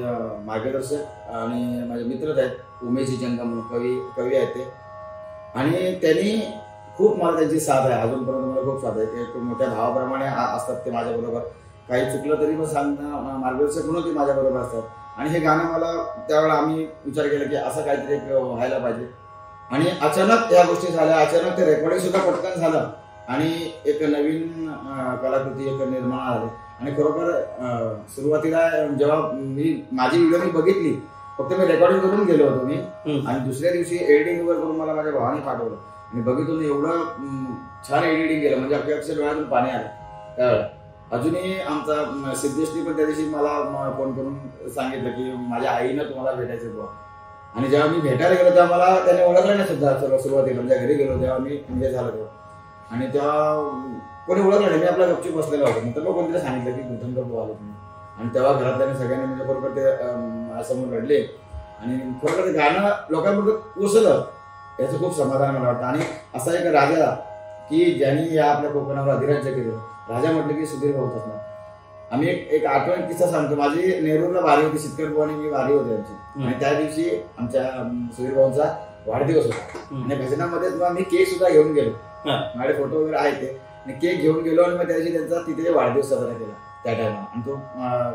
मार्गदर्शक आणि माझे मित्रच आहेत, उमेशजी जंगम कवी आहेत ते, आणि त्यांनी खूप मला त्यांची साथ आहे, अजूनपर्यंत मला खूप साथ आहे. एक मोठ्या भावाप्रमाणे असतात ते माझ्याबरोबर. काही चुकलं तरी पण सांगणं मार्गदर्शक म्हणून ते माझ्याबरोबर असतात. आणि हे गाणं मला त्यावेळेला आम्ही विचार केला की असं काहीतरी एक व्हायला पाहिजे, आणि अचानक या गोष्टी झाल्या. अचानक ते रेकॉर्डिंग सुद्धा पटकन झालं आणि एक नवीन कलाकृती एक निर्माण झाली. आणि खरोखर सुरुवातीला जेव्हा माझी व्हिडिओ बघितली, फक्त मी रेकॉर्डिंग करून गेलो होतो मी, आणि दुसऱ्या दिवसी एडिटिंग वर करून मला माझ्या भावाने पाठवलं, आणि बघितलं एवढं छान एडिटिंग केलं म्हणजे अक्षरशः डोळ्यातून पाणी आलं त्यावेळेला. अजूनही आमचा सिद्धेशनी पण त्या दिवशी मला फोन करून सांगितलं की माझ्या आईनं तुम्हाला भेटायचं बुवा. आणि जेव्हा मी भेटायला गेलो तेव्हा मला त्याने ओळखलं नाही सुद्धा. सुरुवातीला म्हणजे घरी गेलो तेव्हा मी म्हणजे झालं तेव्हा, आणि तेव्हा कोणी ओळखलं नाही. मी आपला गपचूप बसलेला होतो. नंतर मग कोणतरी सांगितलं की गुंठणकर बुवा आलो तुम्ही, आणि तेव्हा घरातल्याने सगळ्यांनी म्हणजे बरोबर ते माझ्यासमोर रडले, आणि खरोखर ते गाणं लोकांबरोबर पोचलं याचं खूप समाधान मला वाटतं. आणि असा एक राजा की ज्यांनी या आपल्या कोकणावर अधिराज्य केलं, राजा म्हटलं की सुधीर भाऊच असणार. आम्ही एक आठवण किस्सा सांगतो. माझी नेरूरला वारी होती, शेतकरी बुवा आणि मी वारी होती आमची, आणि त्या दिवशी आमच्या सुधीर भाऊंचा वाढदिवस होता, आणि भजनामध्ये मी केक सुद्धा घेऊन गेलो. माझे फोटो वगैरे आहेत ते, आणि केक घेऊन गेलो, आणि मग त्या दिवशी त्यांचा तिथे वाढदिवस साजरा केला त्या टायमाला. आणि तो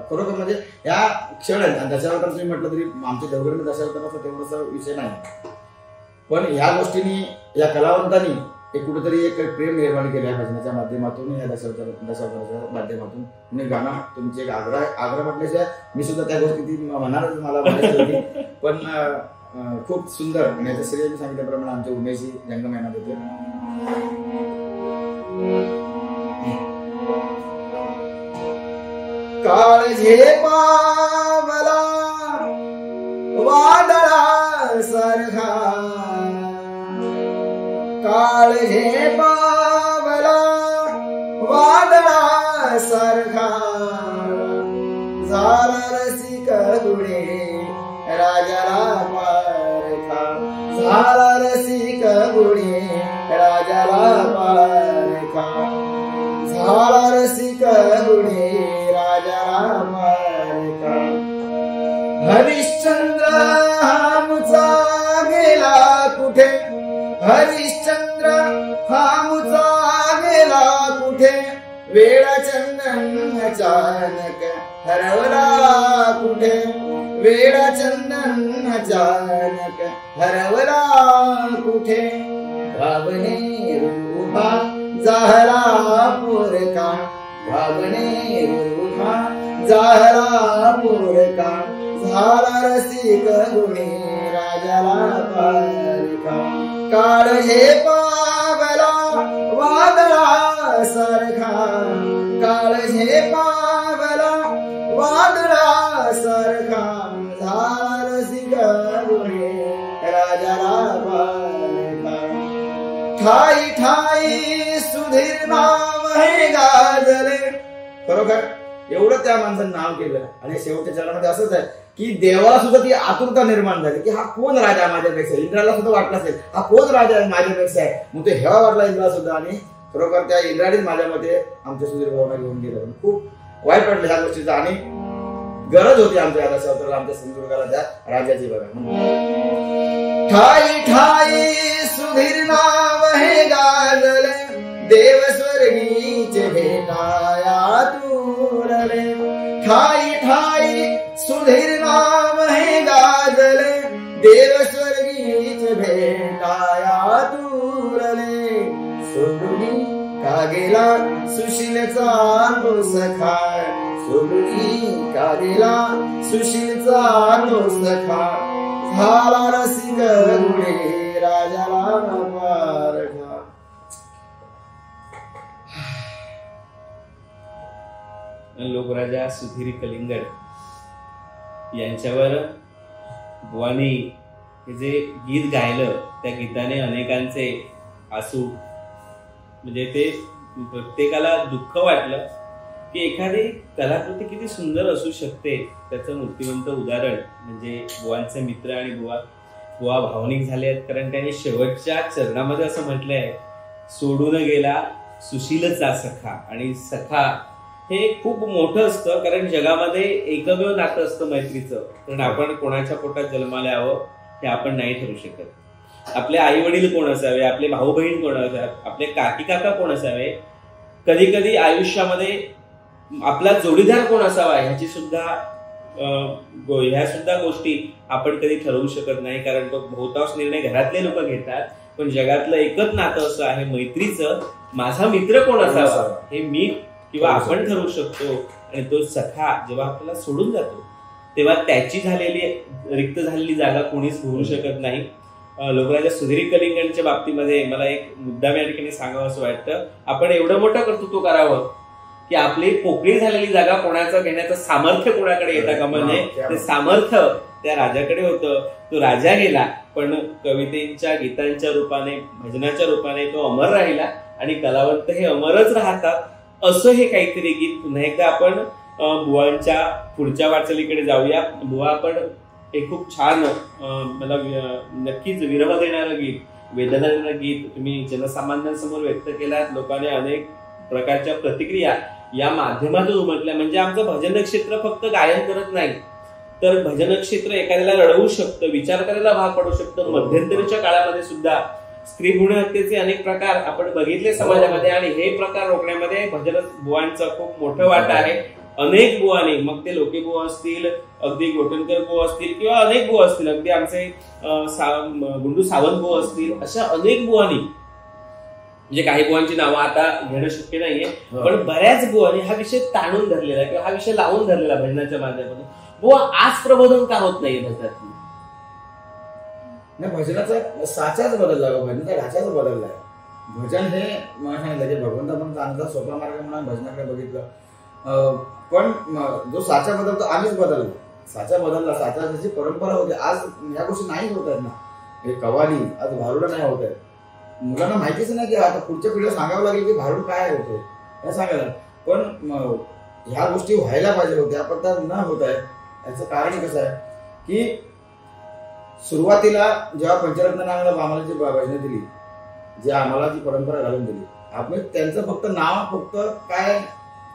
खरोखर म्हणजे या क्षण आहेत. आणि दशावतार तुम्ही म्हटलं तरी आमच्या देवगडमध्ये दशावताराचा तेवढासा विषय नाही, पण ह्या गोष्टींनी या कलावंतांनी एक कुठेतरी एक प्रेम निर्माण केलं आहे भजनाच्या माध्यमातून, या दशावताराच्या माध्यमातून. मी गाणं तुमची एक आग्रह म्हटल्याशिवाय मी सुद्धा त्या गोष्टी ती म्हणणारच मला म्हणायची होती, पण खूप सुंदर. आणि याचं श्रेय मी सांगितल्याप्रमाणे आमचे उमेशजी जंगम यांना देतो. काळझे पावला वादळा सारखा, काळझे पावला वादळा सारखा, झाला रसिक गुणे राजाला पारखा, झाला रसिक गुणे राजाला पारखा, झाला रसिक गुणे राजाला पारखा. हरिश्चंद्र आमचा गेला कुठे, हरिश्चंद्र आमचा गेला कुठे, वेळा चंदन अचानक हरवला कुठे, वेळा चंदन अचानक हरवला कुठे. भावने उभा झाला पोरका, भावने उभा झाला पोरका, झाला रसिक गुणे राजाला पारखा. काळझे पावला वादळा सारखा, काळझे पावला वादळा सारखा, झाला रसिक गुणे राजाला पारखा. ठाई ठाई सुधीर नाव हे गाजले. खरोखर एवढं त्या माणसानं नाव केलं, आणि शेवटच्या चरणामध्ये असंच आहे की देवाला सुद्धा ती आतुरता निर्माण झाली की हा कोण राजा माझ्यापेक्षा. इंद्राला सुद्धा वाटलं असेल हा कोण राजा माझ्यापेक्षा आहे, मग तो हेवा वाटला इंद्राला सुद्धा. आणि खरोखर त्या इंद्रानेच माझ्या मध्ये आमच्या सुधीर भाऊना घेऊन गेलं. खूप वाईट वाटलं ह्या गोष्टीचा, आणि गरज होती आमच्या या दशावताराला, आमच्या सिंधुदुर्गाला त्या राजाची. बघा, ठाई ठाई सुधीर नाव हे गाजले, देव स्वर्गीचे भेटाया तुरले. ठाई ठाई सुधीर नाम हे गाजले, देव स्वर्गीचे भेटाया तुरले. सोडून का गेला सुशीलचा तो सखा, सोडून का गेला सुशीलचा तो सखा, झाला रसिक गुणे राजाला पारखा. लोकराजा सुधीर कलिंगड यांच्यावर बुवानी हे जे गीत गायलं, त्या गीताने अनेकांचे आसू, म्हणजे ते प्रत्येकाला दुःख वाटलं की एखादी कलाकृती किती सुंदर असू शकते. त्याचं मूर्तिवंत उदाहरण म्हणजे बुवांचे मित्र आणि बुवा बुवा भावनिक झाले आहेत, कारण त्यांनी शेवटच्या चरणामध्ये असं म्हटलंय, सोडून गेला सुशीलचा सखा. आणि सखा हे खूप मोठं असतं, कारण जगामध्ये एकमेव नातं असतं मैत्रीचं. कारण आपण कोणाच्या पोटात जन्माला यावं हे आपण नाही ठरवू शकत. आपले आई वडील कोण असावे, आपले भाऊ बहीण कोण असावे, आपले काकी काका कोण असावे, कधी कधी आयुष्यामध्ये आपला जोडीदार कोण असावा ह्या सुद्धा गोष्टी आपण कधी ठरवू शकत नाही, कारण तो बहुतांश निर्णय घरातले लोक घेतात. पण जगातलं एकच नातं असं आहे मैत्रीचं, माझा मित्र कोण असावा हे मी किंवा आपण ठरवू शकतो. आणि तो सखा जेव्हा आपल्याला सोडून जातो तेव्हा त्याची रिक्त झालेली जागा कोणीच भरू शकत नाही. लोकराजा सुधीर कलिंगडच्या बाबतीमध्ये मला एक मुद्दाम या ठिकाणी सांगावं असं वाटतं. आपण एवढं मोठं कर्तृत्व करावं की आपली पोकळी झालेली जागा कोणाचं घेण्याचं सामर्थ्य कोणाकडे येता कामा नये. ते सामर्थ्य त्या राजाकडे होतं. तो राजा गेला, पण कवितेच्या, गीतांच्या रूपाने, भजनाच्या रूपाने तो अमर राहिला. आणि कलावंत हे अमरच राहतात. असं हे काहीतरी गीत पुन्हा एकदा आपण बुवांच्या पुढच्या वाटचालीकडे जाऊया. बुवा आपण हे खूप छान, मला नक्कीच विरह देणारं गीत, वेदना देणारं गीत तुम्ही जनसामान्यांसमोर व्यक्त केलात. लोकांनी अनेक प्रकारच्या प्रतिक्रिया या माध्यमातून उमटल्या. म्हणजे आमचं भजन क्षेत्र फक्त गायन करत नाही, तर भजन क्षेत्र एखाद्याला रडवू शकतं, विचार करायला भाग पडू शकतं. मध्यंतरीच्या काळामध्ये सुद्धा स्त्री भ्रूण हत्येचे अनेक प्रकार आपण बघितले समाजामध्ये, आणि हे प्रकार रोखण्यामध्ये भजन बुवांचा खूप मोठं वाटा आहे. अनेक बुवांनी, मग ते लोके बुवा असतील, अगदी गोटनकर बुवा असतील, किंवा अनेक बुवा असतील, अगदी आमचे गुंडू सावंत बुवा असतील, अशा अनेक बुवांनी, म्हणजे काही बुवांची नावं आता घेणं शक्य नाहीये, पण बऱ्याच बुवांनी हा विषय ताणून धरलेला किंवा हा विषय लावून धरलेला भजनाच्या माध्यमातून. बुवा आज प्रबोधन का होत नाहीये भजनात? नाही, भजनाचा साचाच बदलला, भजनाचा ढाचाच बदललाय. भजन हे सांगितलं की भगवंतापर्यंत आणता सोपा मार्ग म्हणून भजनाकडे बघितलं, पण जो साचा बदलतो आम्हीच बदललो. साचा बदलला, साचा जशी परंपरा होती, आज या गोष्टी नाही होत आहेत ना. हे कवाली आज भारुड नाही होत आहे. मुलांना माहितीच नाही की आता पुढच्या पिढीला सांगावं लागेल की भारुड काय होते हे सांगायला. पण ह्या गोष्टी व्हायला पाहिजे होत्या, पण त्या न होत आहे. याचं कारण कसं आहे की सुरुवातीला जेव्हा पंचरत्न आम्हाला जी भजनं दिली, जी आम्हाला जी परंपरा घालून दिली, आपण त्यांचं फक्त नाव, फक्त काय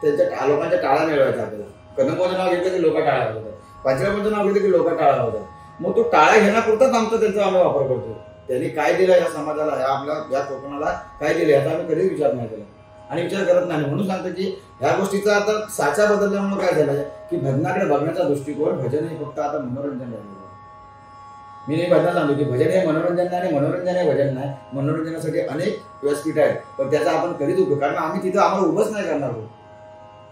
त्यांच्या लोकांच्या टाळा मिळवायचा. आपल्याला कदंबाचं नाव घेतलं की लोक टाळा होतात, पंचरत्नाचं नाव घेतलं की लोक टाळा होतात. मग तो टाळा घेण्यापुरताच आमचा त्यांचा आम्ही वापर करतो. त्यांनी काय दिलं या समाजाला, आपल्या या कोकणाला काय दिलं याचा आम्ही कधीच विचार नाही केला आणि विचार करत नाही. म्हणून सांगतो की ह्या गोष्टीचा आता साचा बदलल्यामुळे काय झालंय की भजनाकडे बघण्याचा दृष्टिकोन, भजन हे फक्त आता मनोरंजन झालेलं. मी नाही भजन सांगतो की भजन हे मनोरंजन नाही, मनोरंजन हे भजन नाही. मनोरंजनासाठी अनेक व्यासपीठ आहेत, पण त्याचा आपण कधीच उपयोग, कारण आम्ही तिथं आम्हाला उभंच नाही करणार.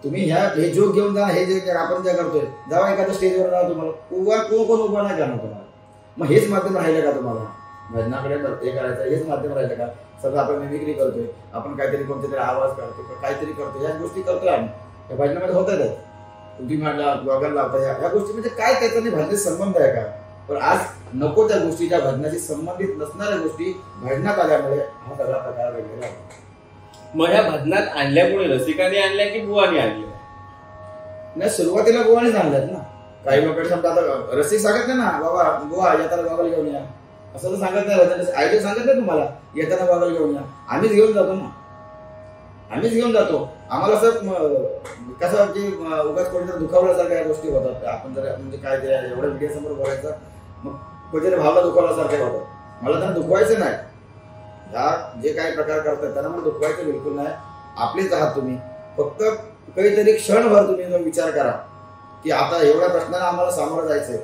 तुम्ही हे जोक घेऊन जा, हे जे आपण जे करतोय, जेव्हा एखाद्या स्टेजवर जा, तुम्हाला कोण उभं नाही करणार तुम्हाला. मग हेच माध्यम राहिलं का तुम्हाला भजनाकडे हे करायचं? हेच माध्यम राहिलं का? सगळं आपण मिमिक्री करतोय, आपण काहीतरी कोणतेतरी आवाज करतो, काहीतरी करतो, या गोष्टी करतोय आम्ही. या भजनामध्ये होत आहेत. उदी मांडला, गॉगल लावता, ह्या गोष्टी म्हणजे काय त्याच्याने भजनाशी संबंध आहे का? पण आज नको त्या गोष्टी, ज्या भजनाशी संबंधित नसणाऱ्या गोष्टी भजनात आल्यामुळे हा सगळा प्रकार वेगळा आहे. मग ह्या भजनात आणल्या कोणी? रसिकाने आणल्या की बुवाने आणल्या? नाही, सुरुवातीला बुवानेच आणल्यात ना. काही लोक समजा आता रसिक सांगत नाही ना, बाबा बुवा येताना गॉगल घेऊन या, असं तर सांगत नाही. भजन आयडिया सांगत नाही तुम्हाला, येताना गॉगल घेऊन या. आम्हीच घेऊन जातो ना, आम्हीच घेऊन जातो. आम्हाला असं कसं की उगाच कोणीतरी दुखावल्यासारख्या या गोष्टी होतात. आपण जर म्हणजे काय ते एवढ्या मीडिया समोर बोलायचं, मग कोणतरी भावना दुखावल्यासारखे होतात. मला त्यांना दुखवायचं नाही. ह्या जे काही प्रकार करतात त्यांना मला दुखवायचं बिलकुल नाही. आपलेच आहात तुम्ही. फक्त काहीतरी क्षणभर तुम्ही जो विचार करा की आता एवढ्या प्रश्नांना आम्हाला सामोरं जायचंय,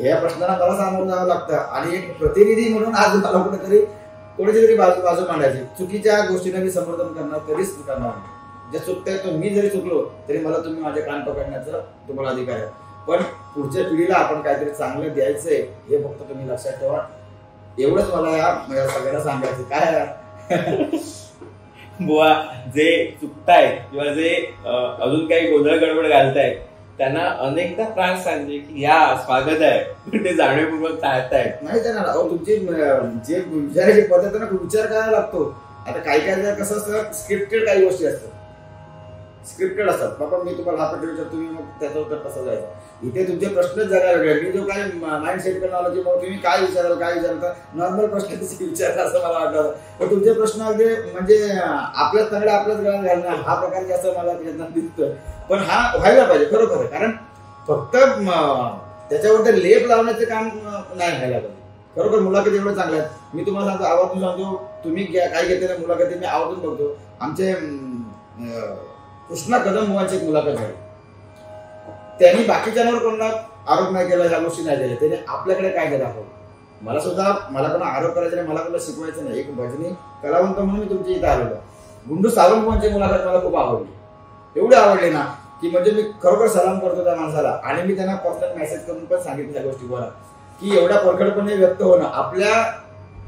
या प्रश्नांना मला सामोरं जावं लागतं. आणि एक प्रतिनिधी म्हणून आज मला कुठेतरी कोणाची तरी बाजू मांडायची. चुकीच्या गोष्टींना मी समर्थन करणार कधीच करणार नाही. जे चुकतंय तो मी जरी चुकलो तरी मला तुम्ही माझे कान पकडण्याचा तुम्हाला अधिकार आहे. पण पुढच्या पिढीला आपण काहीतरी चांगलं द्यायचंय हे फक्त तुम्ही लक्षात ठेवा. एवढंच मला या सगळ्यांना सांगायचं. काय बुवा जे चुकतायत किंवा जे अजून काही गोंधळ गडबड घालतायत त्यांना अनेकदा प्राण सांगते की या स्वागत आहे, पण ते जाणीवपूर्वक टाळतायत. नाही त्यांना तुमची जे विचारायची पद्धत आहे ना, विचार करायला लागतो. आता काही कसं असतं, स्क्रिप्टेड काही गोष्टी असतात, स्क्रिप्टेड असतात. बाबा मी तुम्हाला हा प्रश्न विचारतो, तुम्ही मग त्याचं उत्तर कसं जायचं. इथे तुमचे प्रश्नच जरा वेगळे. मी जो काय माइंड सेट करणार आलो की मग तुम्ही काय विचाराल नॉर्मल प्रश्न विचारता असं मला वाटतं. पण तुमचे प्रश्न अगदी म्हणजे आपल्याच तंगड्या आपल्याच गळ्यात घालणं हा प्रकार जास्त मला त्याच्यात दिसतोय. पण हा व्हायला पाहिजे खरोखर, कारण फक्त त्याच्यावर लेप लावण्याचे काम नाही व्हायला पाहिजे. खरोखर मुलाखती एवढं चांगल्या आहेत. मी तुम्हाला सांगतो, आवर्जून सांगतो, तुम्ही काय घेतलेल्या मुलाखती मी आवर्जून बघतो. आमचे कृष्णा कदम मुलांची एक मुलाखत झाली, त्यांनी बाकीच्यांवर कोणाला आरोप नाही केला, ह्या गोष्टी नाही दिल्या, त्याने आपल्याकडे काय केलं दाखवलं. मला पण आरोप करायचा नाही, मला कोणाला शिकवायचं नाही. एक भजनी कलावंत म्हणून मी तुमच्या इथे आलेलो. गुंडू सावंत मुलांची मुलाखत मला खूप आवडली, एवढी आवडली ना की म्हणजे मी खरोखर सलाम करतो त्या माणसाला. आणि मी त्यांना पर्सनल मेसेज करून पण सांगितलं त्या गोष्टी बोला की एवढ्या परखडपणे व्यक्त होणं,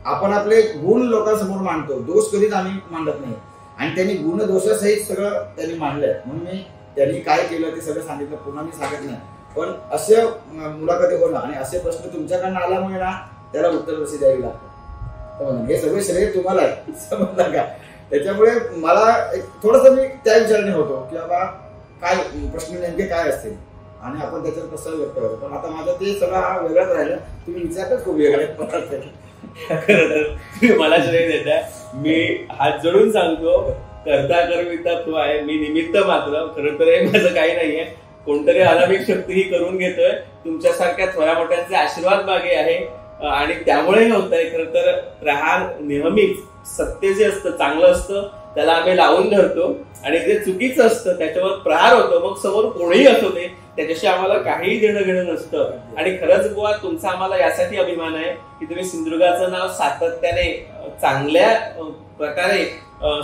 आपण आपले गुण लोकांसमोर मांडतो, दोष कधीच आम्ही मांडत नाही. आणि त्यांनी गुण दोषासहित सगळं त्यांनी मांडलंय, म्हणून मी त्यांनी काय केलं ते सगळं सांगितलं, पुन्हा मी सांगत नाही. पण असे मुलाखती होणं आणि असे प्रश्न तुमच्याकडनं आल्यामुळे ना त्याला उत्तर कशी द्यावी लागतं, हे सगळे श्रेय तुम्हाला आहे, समजलं का. त्याच्यामुळे मला थोडंसं मी त्या विचाराने होतो की बाबा काय प्रश्न नेमके काय असतील आणि आपण त्याच्यात कसं व्यक्त होतो. पण आता माझं ते सगळं हा वेगळाच राहिलं, तुम्ही विचारताच खूप वेगळं. तुम्ही मला श्रेय देताय, मी हात जोडून सांगतो, करता करविता तू आहे, मी निमित्त मात्र. खरं तर हे माझं काही नाहीये, कोणतरी अनामिक शक्ती ही करून घेतोय. तुमच्यासारख्या थोड्या मोठ्यांचे आशीर्वाद मागे आहे आणि त्यामुळे हे होत आहे. खरं तर प्रहार नेहमीच सत्य जे असतं, चांगलं असतं, त्याला आम्ही लावून धरतो आणि जे चुकीचं असतं त्याच्यावर प्रहार होतो. मग समोर कोणीही असो ते, त्याच्याशी आम्हाला काहीही देणं घेणं नसतं. आणि खरंच बुवा, तुमचा आम्हाला यासाठी अभिमान आहे की तुम्ही सिंधुदुर्गाचं नाव सातत्याने चांगल्या प्रकारे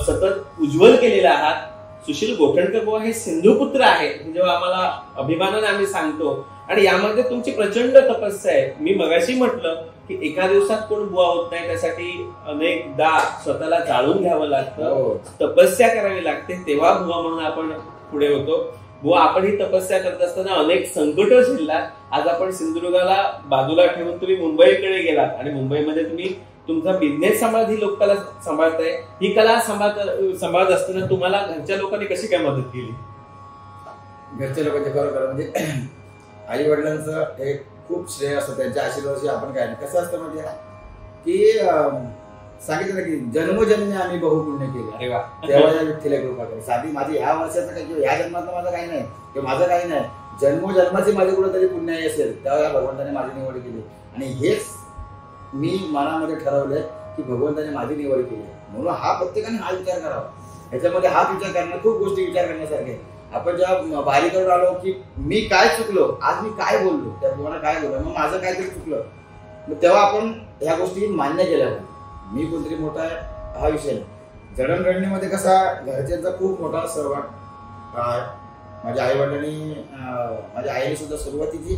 सतत उज्ज्वल केलेलं आहात. सुशील गोठणकर बुवा हे सिंधुपुत्र आहे, जेव्हा आम्हाला अभिमानाने आम्ही सांगतो. आणि यामध्ये तुमची प्रचंड तपस्या आहे. मी मगाशी म्हटलं की एका दिवसात कोण बुवा होत नाही, त्यासाठी अनेकदा स्वतःला जाळून घ्यावं लागतं, तपस्या करावी लागते, तेव्हा बुवा म्हणून आपण पुढे होतो. बुवा, आपण ही तपस्या करत असताना अनेक संकट झेललात. आज आपण सिंधुदुर्गाला बाजूला ठेवून तुम्ही मुंबईकडे गेलात आणि मुंबईमध्ये तुम्ही तुमचा बिझनेस सांभाळत ही लोककला सांभाळताय. ही कला सांभाळत असताना तुम्हाला घरच्या लोकांनी कशी काय मदत केली? घरच्या लोकांचे खरोखर म्हणजे आई वडिलांचं एक खूप श्रेय असतं, त्यांच्या आशीर्वादाशी आपण काय नाही. कसं असतं म्हणजे की सांगितलं की जन्मोजन्मी आम्ही बहुपुण्य केले, तेव्हा या व्यक्तीला कृपा करेल. साधी माझी ह्या वर्षाचं काही किंवा ह्या जन्माचं माझं काही नाही किंवा माझं काही नाही, जन्मोजन्माची माझी कुठेतरी पुण्याई असेल, तेव्हा या भगवंताने माझी निवड केली. आणि हेच मी मनामध्ये ठरवलंय की भगवंताने माझी निवड केली, म्हणून हा प्रत्येकाने हा विचार करावा. ह्याच्यामध्ये हाच विचार करणार, खूप गोष्टी विचार करण्यासारखे. आपण जेव्हा बारीकडून आलो की मी काय चुकलो, आज मी काय बोललो, त्या तुम्हाला काय बोललो, मग माझं काहीतरी चुकलं, मग तेव्हा आपण ह्या गोष्टी मान्य केल्या पाहिजे. मी कोणतरी मोठा आहे हा विषय नाही. जडणघडणीमध्ये कसा घरच्यांचा खूप मोठा सहभाग आहे. माझ्या आई वडिलांनी, माझ्या आईने सुद्धा सुरुवातीची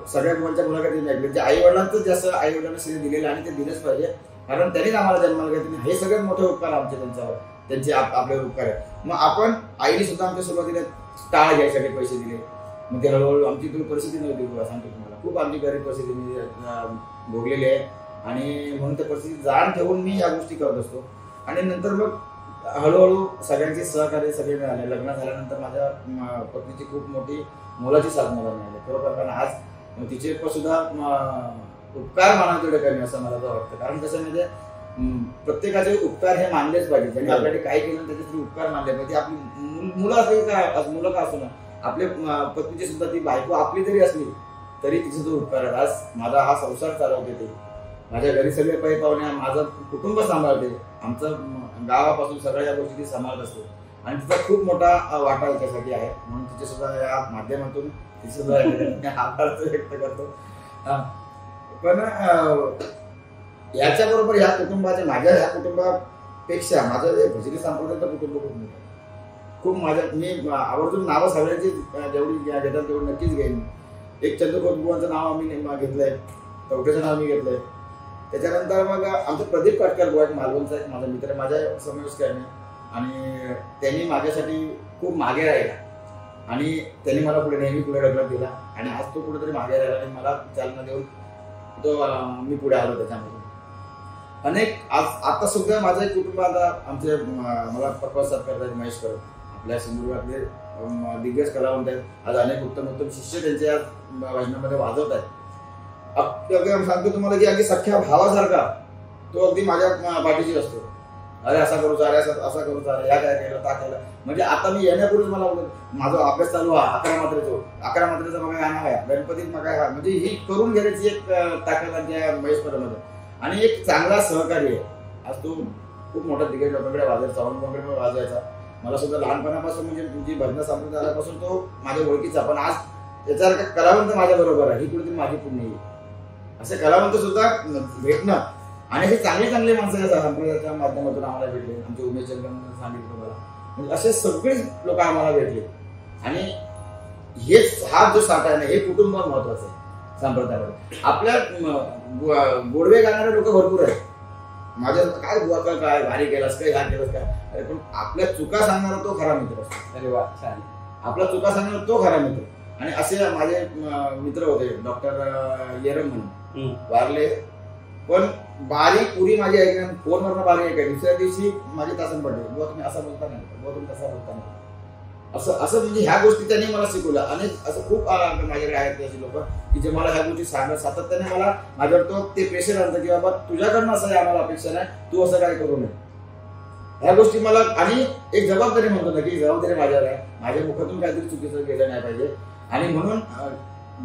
सगळ्या मुलांच्या मुलाखती ऐकली, म्हणजे आई वडिलांचं जास्त आई वडिलांना श्रेय दिलेलं आणि ते दिलंच पाहिजे, कारण त्यांनीच आम्हाला जन्माला घेतले. हे सगळ्यात मोठे उपकार आमचे त्यांच्यावर, त्यांचे आपले उपकार आहे. मग आपण आईने सुद्धा आमच्या सुरुवातीला टाळ घ्यायसाठी पैसे दिले, मग ते हळूहळू आमची तुम्ही परिस्थिती नव्हती, सांगतो तुम्हाला, खूप आमची गरीब परिस्थिती मी भोगलेली आहे. आणि म्हणून त्या परिस्थिती जाण ठेवून मी या गोष्टी करत असतो. आणि नंतर मग हळूहळू सगळ्यांचे सहकार्य सगळे मिळाले. लग्न झाल्यानंतर माझ्या पत्नीची खूप मोठी मोलाची साथ मला मिळाली खरोखर, कारण आज तिचे सुद्धा उपकार माना तेवढे कमी असं मला वाटतं. कारण कसं म्हणजे प्रत्येकाचे उपकार हे मानलेच पाहिजे. ज्यांनी आपल्याकडे काय केलं त्याचे उपकार मानले पाहिजे. आपली मुलं असेल का, मुलं का असो ना, आपल्या पत्नीची सुद्धा ती बायको आपली जरी असली तरी तिचे जो उपकार आहे. आज माझा हा संसार चालवते, ते माझ्या घरी सगळे पै पाहुणे, माझं कुटुंब सांभाळते, आमचं गावापासून सगळ्या गोष्टी ती सांभाळत असते आणि तिचा खूप मोठा वाटा याच्यासाठी आहे. म्हणून तिचे सुद्धा या माध्यमातून ती सुद्धा आभार व्यक्त करतो. पण याच्याबरोबर या कुटुंबाचे, माझ्या ह्या कुटुंबापेक्षा माझं जे भजनी संप्रदायाचं कुटुंब खूप मोठं, खूप माझ्या, मी आवर्जून नावं सगळ्यांची जेवढी घेतात तेवढी नक्कीच घेईन. एक चंद्रकांत बुवांचं नाव आम्ही घेतलंय, कवठेचं नाव मी घेतलंय. त्याच्यानंतर मग आमचं प्रदीप काटकर बुवा मालवणचा एक माझा मित्र, माझ्या समवयस्क आहे आणि त्यांनी माझ्यासाठी खूप मागे राहिला आणि त्यांनी मला पुढे नेहमी पुढे ढकलत दिला आणि आज तो कुठेतरी मागे राहिला आणि मला चालना देऊन तो मी पुढे आलो. त्याच्यामध्ये अनेक आता सुद्धा माझं एक कुटुंब, आता आमचे मला प्रकाश सत्कार महेश करत, आपल्या सिंधुदुर्गातले दिग्गज कलावंत आहेत. आज अनेक उत्तम शिष्य त्यांच्या भजनामध्ये वाजवत आहेत. अगदी सांगतो तुम्हाला की अगदी सख्या भावासारखा तो अगदी माझ्या पाठीशी असतो. अरे असा करू अरे असा करू अरे ह्या काय केलं ता केलं. म्हणजे आता मी येण्यापूर्वीच मला माझा अभ्यास चालू आहे 11 मात्रेचा मग गाणं आहे गणपतीत मग काय म्हणजे ही करून घेण्याची एक ताकद आहे महेश परमध्ये आणि एक चांगला सहकारी आहे. आज तो खूप मोठा दिग्गज लोकांकडे वाजायचा, चव्हाण वाजवायचा. मला सुद्धा लहानपणापासून म्हणजे तुमची भजन संप्रदाय आल्यापासून तो माझ्या ओळखीचा. पण आज त्याच्यासारखा कलावंत माझ्या बरोबर आहे ही कुठेतरी माझी पुण्य आहे. असे कलावंत सुद्धा भेटणं आणि हे चांगले माणसं या संप्रदायाच्या माध्यमातून आम्हाला भेटले. आमचे उमेश जंगम सांगितलं मला म्हणजे असे सगळे लोक आम्हाला भेटले. आणि हेच हा जो साठा आहे ना हे कुटुंब महत्वाचं आहे संप्रदायामध्ये. आपल्या गोडवे गाणारे लोक भरपूर आहेत. माझ्या काय बुवा काय भारी केलास काय ह्या केलंस काय अरे पण आपल्या चुका सांगणारा तो खरा मित्र असतो. अरे वा छान. आपला चुका सांगणारा तो खरा मित्र. आणि असे माझे मित्र होते डॉक्टर येरम म्हणून वारले. पण बारी पुरी माझी ऐकली फोनवरनं बारी ऐकायची. दुसऱ्या दिवशी माझे तासन पडले बुवा तुम्ही असं बोलता नाही बुवा तुम्ही तसा बोलता नाही असं म्हणजे ह्या गोष्टी त्यांनी मला शिकवल्या. आणि असं खूप माझ्याकडे आहेत अशी लोक की जे मला ह्या गोष्टी सांगत सातत्याने मला माझ्यावर तो ते प्रेशर आणतं की बाबा तुझ्याकडनं असं आहे आम्हाला अपेक्षा नाही तू असं काय करू नये. ह्या गोष्टी मला आणि एक जबाबदारी म्हणतो ना की जबाबदारी माझ्यावर आहे. माझ्या मुखातून काहीतरी चुकीचं गेलं नाही पाहिजे. आणि म्हणून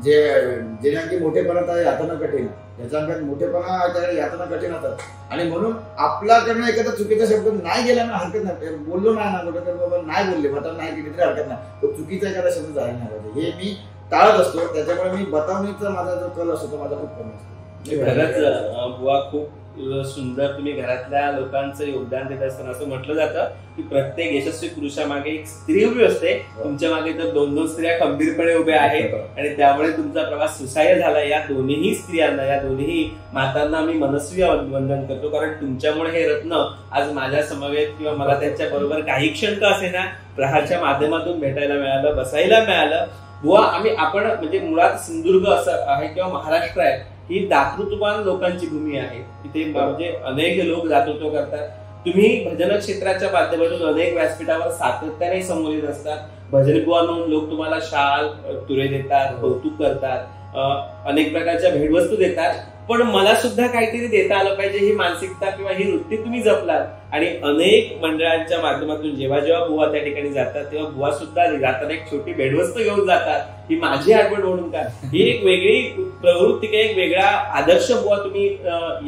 जे आणखी मोठेपणात आहे यातना कठीण याच्या अंगात मोठेपणा यातना कठीण होतात. आणि म्हणून आपल्याकडनं एखादा चुकीचा शब्द नाही गेला ना हरकत नाही. बोललो नाही ना कुठे बाबा नाही बोलले बता नाही केली तरी हरकत नाही. तो चुकीचा एखादा शब्द जायला नाही पाहिजे हे मी टाळत असतो. त्याच्यामुळे मी बतावणीचा माझा जो कल असतो तो माझा खूप कमी असतो. खरंच बुवा खूप सुंदर तुम्ही घरातल्या लोकांचं योगदान देत असताना असं म्हटलं जातं की प्रत्येक यशस्वी पुरुषामागे एक स्त्री उभी असते. तुमच्या मागे तर 2 स्त्रिया खंबीरपणे उभ्या आहेत आणि त्यामुळे तुमचा प्रवास सुसह्य झाला. या दोन्ही स्त्रियांना या दोन्ही मातांना मी मनस्वी वंदन करतो कारण तुमच्यामुळे हे रत्न आज माझ्या समवेत किंवा मला त्यांच्या बरोबर काही क्षण का असेना प्रहारच्या माध्यमातून भेटायला मिळालं बसायला मिळालं. बुवा आपण म्हणजे मुळात सिंधुदुर्ग असं आहे किंवा महाराष्ट्र आहे ही दातृत्ववान लोकांची भूमी आहे. तिथे म्हणजे अनेक लोक दातृत्व करतात. तुम्ही भजन क्षेत्राच्या माध्यमातून अनेक व्यासपीठावर सातत्याने समोर येत असतात. भजन बुवा म्हणून लोक तुम्हाला शाल तुरे देतात कौतुक करतात अनेक प्रकारच्या भेटवस्तू देतात. पण मला सुद्धा काहीतरी देता आलं पाहिजे ही मानसिकता किंवा ही वृत्ती तुम्ही जपलात. आणि अनेक मंडळांच्या माध्यमातून जेव्हा बुवा त्या ठिकाणी जातात तेव्हा बुवा सुद्धा जाताना एक छोटी भेटवस्तू घेऊन जातात. ही माझी आठवण म्हणून का ही एक वेगळी प्रवृत्ती किंवा एक वेगळा आदर्श बुवा तुम्ही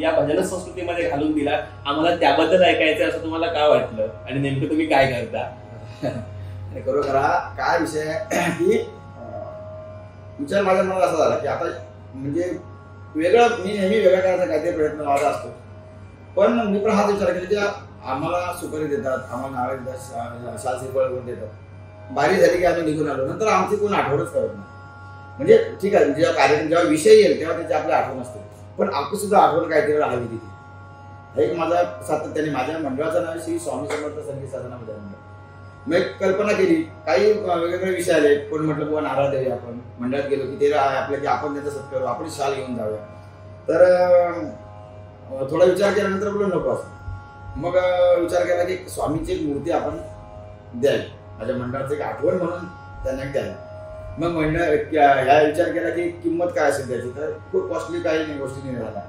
या भजन संस्कृतीमध्ये घालून दिला. आम्हाला त्याबद्दल ऐकायचं असं तुम्हाला काय वाटलं आणि नेमकं तुम्ही काय करता. खरोखर काय विषय आहे की विचार माझ्या मनात असा झाला की आता म्हणजे वेगळं मी नेहमी वेगळ्या करायचा काहीतरी प्रयत्न माझा असतो. पण मी पण हाच विचार केला की आम्हाला सुपारी देतात आम्हाला नावे देतात शाल श्रीफळ देतात. बारी झाली की आम्ही निघून आलो नंतर आमची कोण आठवणच करत नाही. म्हणजे ठीक आहे जेव्हा कार्यक्रम जेव्हा विषय येईल तेव्हा त्याची आपली आठवण असते. पण आपली सुद्धा आठवण काहीतरी राहावी तिथे. एक माझा सातत्याने माझ्या मंडळाचं नाव श्री स्वामी समर्थ संगीत साधना मंडळ. मी कल्पना केली काही वेगवेगळे विषय आले. कोण म्हटलं बुवा नारळ देऊया आपण मंडळात गेलो की ते आपल्या की आपण त्याचा सत्कार करू आपण शाल घेऊन जाऊया. तर थोडा विचार केल्यानंतर बोललो नको असं. मग विचार केला की स्वामीची एक मूर्ती आपण द्यावी माझ्या मंडळाचं एक आठवण म्हणून त्यांना द्यावी. मग मंडळ ह्या विचार केला की किंमत काय असेल त्याची तर खूप कॉस्टली काही नाही गोष्टी नाही झाल्या.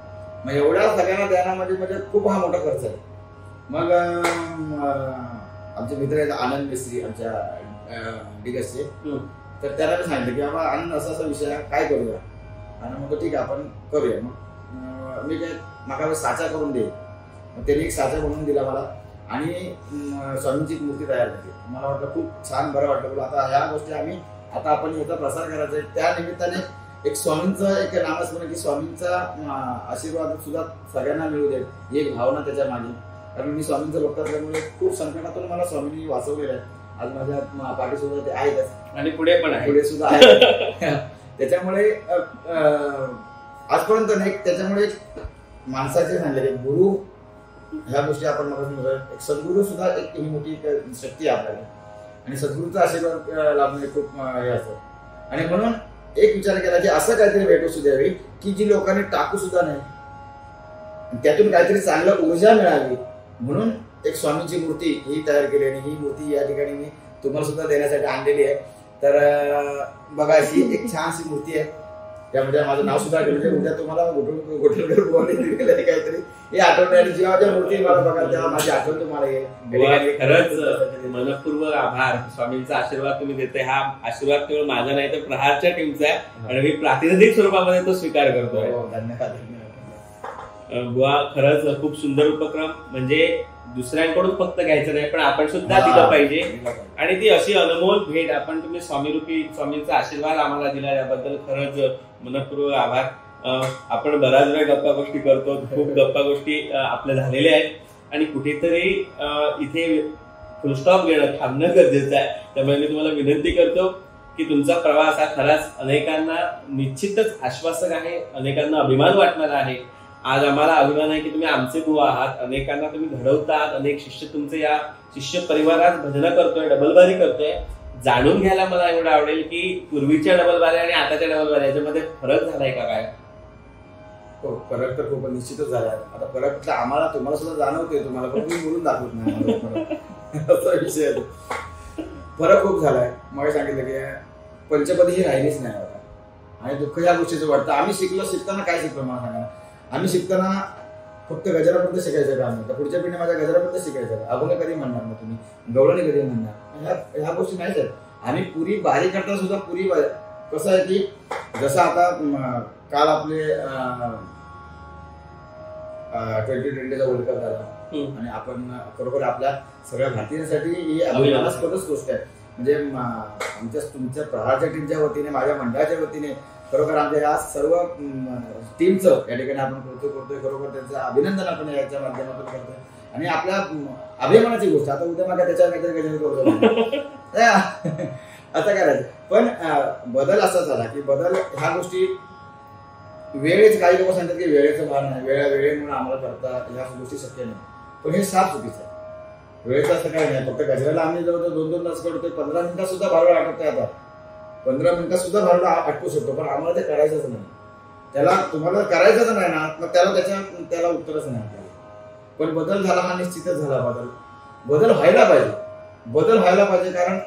मग एवढ्या सगळ्यांना द्यायला म्हणजे खूप हा मोठा खर्च आहे. मग आमचे मित्र आहेत आनंद मिस्त्री आमच्या डिगसचे. तर त्याला मी सांगितलं की बाबा आनंद असा विषय काय करूया. आणि मग ठीक आहे आपण करूया. मग मी काय माका साचा करून दे. मग त्याने एक साचा बनवून दिला मला आणि स्वामींची एक मूर्ती तयार केली. मला वाटलं खूप छान बरं वाटलं. आता ह्या गोष्टी आता आपण याचा प्रसार करायचा आहे. त्या निमित्ताने एक स्वामींचं एक नामस्मरण की स्वामींचा आशीर्वाद सुद्धा सगळ्यांना मिळू दे ही एक भावना त्याच्या मागे. कारण मी स्वामींचं भक्त असल्यामुळे खूप संकटातून मला स्वामींनी वाचवलेलं आहे. आज माझ्या पाठी सुद्धा ते आहेतच आणि पुढे सुद्धा आहे. त्याच्यामुळे आजपर्यंत नाही. त्याच्यामुळे माणसाचे सांगले की गुरु ह्या गोष्टी आपण मला एक सद्गुरू सुद्धा एक ही मोठी शक्ती आहे आपल्याला. आणि सद्गुरूचा आशीर्वाद लाभणे खूप हे असतं. आणि म्हणून एक विचार केला की असं काहीतरी भेटवस्तू द्यावी की जी लोकांनी टाकू सुद्धा नाही त्यातून काहीतरी चांगलं ऊर्जा मिळावी. म्हणून एक स्वामींची मूर्ती ही तयार केली आणि ही मूर्ती या ठिकाणी मी तुम्हाला सुद्धा देण्यासाठी आणलेली आहे. तर बघा ही एक छानशी मूर्ती आहे, त्यामध्ये माझं नाव सुद्धा केलं. उद्या तुम्हाला गोठणकर बुवाने दिलेलं काहीतरी हे आठवण, जेव्हा ज्या मूर्ती मला बघाल तेव्हा माझी आठवण तुम्हाला येईल. खरंच मनपूर्वक आभार. स्वामींचा आशीर्वाद तुम्ही देते. हा आशीर्वाद केवळ माझा नाही तर प्रहारच्या टीमचा आहे आणि मी प्रातिनिधिक स्वरूपामध्ये तो स्वीकार करतोय. धन्यवाद. बुवा खरंच खूप सुंदर उपक्रम. म्हणजे दुसऱ्यांकडून फक्त घ्यायचं नाही पण आपण सुद्धा दिलं पाहिजे. आणि ती अशी अनमोल भेट आपण तुम्ही स्वामीरूपी स्वामींचा आशीर्वाद आम्हाला दिला याबद्दल खरंच मनपूर्वक आभार. आपण बऱ्याच वेळा गप्पा गोष्टी करतो, खूप गप्पा गोष्टी आपल्या झालेल्या आहेत आणि कुठेतरी इथे फुलस्टॉप घेणं थांबणं गरजेचं आहे. त्यामुळे मी तुम्हाला विनंती करतो की तुमचा प्रवास हा खराच अनेकांना निश्चितच आश्वासक आहे, अनेकांना अभिमान वाटणारा आहे. आज आम्हाला अभिमान आहे की तुम्ही आमचे गुरु आहात, अनेकांना तुम्ही घडवतात, अनेक शिष्य तुमचे या शिष्य परिवारात भजन करतोय, डबलबारी करतोय. जाणून घ्यायला मला एवढं आवडेल की पूर्वीच्या डबलबारी आणि आताच्या डबलबारी याच्यामध्ये फरक झालाय का काय? हो, फरक तर खूप निश्चितच झाला. आता फरक आम्हाला तुम्हाला सुद्धा जाणवतोय, तुम्हाला पण मी बोलून दाखवत नाही असा विषय. फरक खूप झालाय. मग सांगितलं की पंचपदी ही राहिलीच नाही आता आणि दुःख या गोष्टीचं वाटतं. आम्ही शिकताना काय शिकलो मला सांगा. आम्ही शिकताना फक्त गजरापर्यंत शिकायचं का? आम्ही पुढच्या पिढी माझ्या गजरापर्यंत शिकायचं का? अभंग कधी म्हणणार ना तुम्ही, गवळणी कधी म्हणणार, ह्या गोष्टी नाही आहेत. आम्ही पुरी बारी करता सुद्धा पुरी कसं आहे की जसं आता काल आपले T20चा वर्ल्ड कप झाला आणि आपण खरोखर आपल्या सगळ्या भारतीयांसाठी ही अभिमानास्पदच गोष्ट आहे. म्हणजे तुमच्या प्रहारच्या टीमच्या वतीने, माझ्या मंडळाच्या वतीने खरोखर आमच्या या सर्व टीमचं या ठिकाणी आपण कौतुक करतोय. खरोखर त्यांचं अभिनंदन आपण याच्या माध्यमातून करतोय आणि आपल्या अभिमानाची गोष्ट. आता उद्या मागा त्याच्या काहीतरी गजर करू आता करायचं. पण बदल असा झाला की बदल ह्या गोष्टी वेळेच, काही लोक सांगतात की वेळेचं भान नाही, वेळेमुळे आम्हाला करता ह्या गोष्टी शक्य नाही. पण हे साफ चुकीचं आहे. वेळेचं असं काही नाही. फक्त गजराला आम्ही जवळ 2-2 तास करतोय, 15 मिनिटात सुद्धा भारुड आटवतोय. आता 15 मिनिटात सुद्धा भारुड आटवू शकतो, पण आम्हाला ते करायचंच नाही. त्याला तुम्हाला करायचंच नाही ना, मग त्याला उत्तरच नाही. पण बदल झाला हा निश्चितच झाला. बदल व्हायला पाहिजे कारण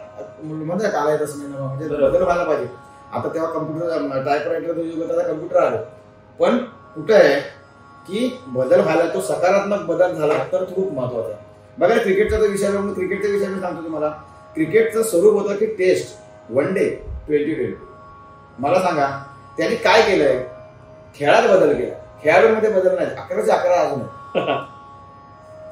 म्हणजे काय तसं नाही, म्हणजे बदल व्हायला पाहिजे. आता तेव्हा कम्प्युटर टायपरायटर युगात आता कम्प्युटर आले, पण कुठं आहे की बदल व्हायला, तो सकारात्मक बदल झाला तर खूप महत्वाचा आहे. बघा क्रिकेटचा क्रिकेटच्या विषयावर सांगतो तुम्हाला. क्रिकेटचं स्वरूप होतं की टेस्ट, वन डे, T20. मला सांगा त्यांनी काय केलंय? खेळात बदल केला, खेळाडूंमध्ये बदल नाही. 11चे 11 अजून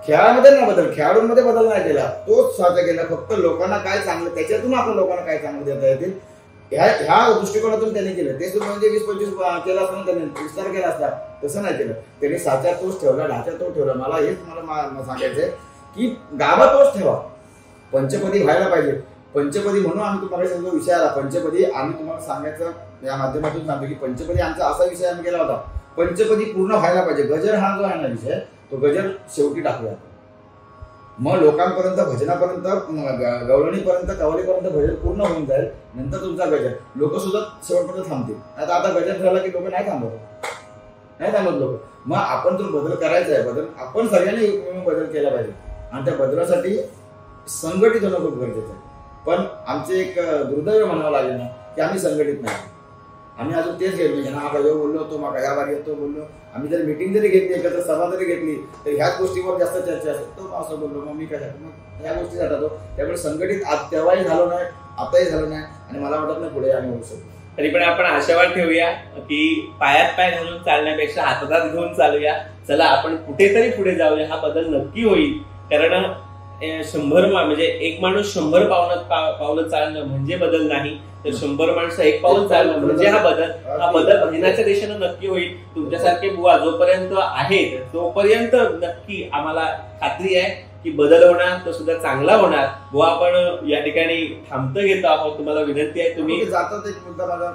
खेळामध्ये नाही बदल, खेळाडूंमध्ये बदल नाही केला, तोच साध्य केला. फक्त लोकांना काय चांगलं, त्याच्यातून आपण लोकांना काय चांगलं देता येतील ह्या दृष्टिकोनातून त्यांनी केलं. ते सुद्धा म्हणजे 20-25 केला असताना त्यांनी विस्तार केला असता, तसं नाही केलं. त्यांनी साचा तोच ठेवला, ढाचा तोच ठेवला. मला हेच सांगायचंय की गाभा तोच ठेवा. पंचपदी व्हायला पाहिजे. पंचपदी म्हणून आम्ही तुम्हाला सांगतो विषय आला पंचपदी. आम्ही तुम्हाला सांगायचं या माध्यमातून सांगतो की पंचपदी आमचा असा विषय आम्ही केला होता, पंचपदी पूर्ण व्हायला पाहिजे. गजर हा जो आहे ना विषय, तो गजर शेवटी टाकूया. मग लोकांपर्यंत, भजनापर्यंत, गवळणीपर्यंत, कवालीपर्यंत भजन पूर्ण होऊन जाईल. नंतर तुमचा गजर. लोक सुद्धा शेवटपर्यंत थांबतील. आता गजर झाला की लोक नाही थांबत लोक. मग आपण जर बदल करायचा आहे, बदल आपण सगळ्यांनी बदल केला पाहिजे आणि त्या बदलासाठी संघटित होणं खूप गरजेचं आहे. पण आमचे एक दुर्दैव म्हणावं लागेल ना की आम्ही संघटित नाही. आम्ही अजून तेच घेतली ना, हा बोललो होतो, मग ह्या बारी येतो बोललो. आम्ही जर मिटिंग जरी घेतली, एकत्र सभा जरी घेतली, तर ह्याच गोष्टीवर जास्त चर्चा असते. तो असं बोललो, मग मी काय झालं, मग ह्या गोष्टी जातात. त्यामुळे संघटित तेव्हाही झालो नाही, आताही झालो नाही आणि मला वाटत नाही पुढे आम्ही होऊ शकतो. तरी पण आपण आशावाद ठेवूया की पायात पाय घालून चालण्यापेक्षा हातात घेऊन चालूया. चला आपण कुठेतरी पुढे जाऊया. हा बदल नक्की होईल. कारण 100 म्हणजे एक माणूस 100 पावलं चालणं म्हणजे बदल नाही, तर 100 माणसं एक पाऊल चालणं म्हणजे हा बदल भजनाच्या दिशेनं नक्की होईल. तुमच्यासारखे बुवा जोपर्यंत आहेत तोपर्यंत नक्की आम्हाला खात्री आहे की बदल होणार, तो सुद्धा चांगला होणार. बुवा आपण या ठिकाणी थांबतं घेतो आहोत. तुम्हाला विनंती आहे, तुम्ही जातात. एक मुद्दा माझा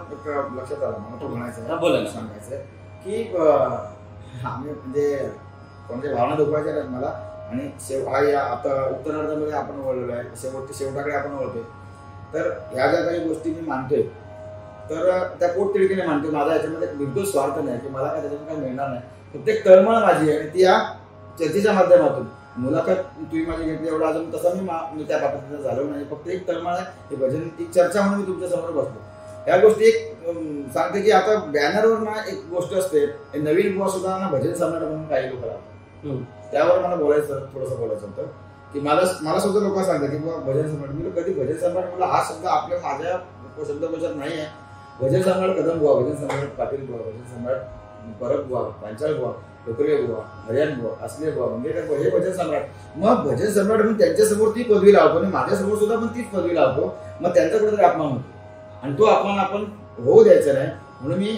लक्षात आला, मला तो म्हणायचा, बोला, सांगायचं की आम्ही म्हणजे कोणत्या भावना दुखवायच्या नाहीत मला. आणि आता उत्तरार्धामध्ये आपण वळलो आहे, शेवटाकडे आपण वळतोय. तर ह्या ज्या काही गोष्टी मी मानतोय, तर त्या पोटतिडकीने मानतोय. माझा याच्यामध्ये बिलकुल स्वार्थ नाही की मला काय त्याच्यातून काय मिळणार नाही. फक्त एक तळमळ माझी आहे आणि ती या चर्चेच्या माध्यमातून मुलाखत तुम्ही माझी घेतली एवढा अजून तसा मी त्या पद्धतीने झालो नाही. फक्त एक तळमळ आहे, हे भजन एक चर्चा म्हणून मी तुमच्या समोर बसलो. या गोष्टी एक सांगते की आता बॅनरवर ना एक गोष्ट असते, नवीन बुवा सुद्धा ना भजन सम्राट म्हणून काही लोक लावतात. त्यावर मला थोडंसं बोलायचं होतं की मला सुद्धा लोक सांगतात की बुवा भजन सम्राट. मी कधी भजन सम्राट मला हा शब्द माझ्या शब्दकोशात नाही आहे. भजन सम्राट कदम बुवा, भजन सम्राट पाटील बुवा, भजन सम्राट परब बुवा, पांचाळ बुवा, डोकरे बुवा, हरियाण बुवा, असले बुवा, मंगेकर बुवा, हे भजन सम्राट. मग भजन सम्राट म्हणून त्यांच्यासमोर ती पदवी लावतो आणि माझ्यासमोर सुद्धा पण तीच पदवी लावतो. मग त्यांचा कुठेतरी अपमान होतो आणि तो अपमान आपण होऊ द्यायचा नाही. म्हणून मी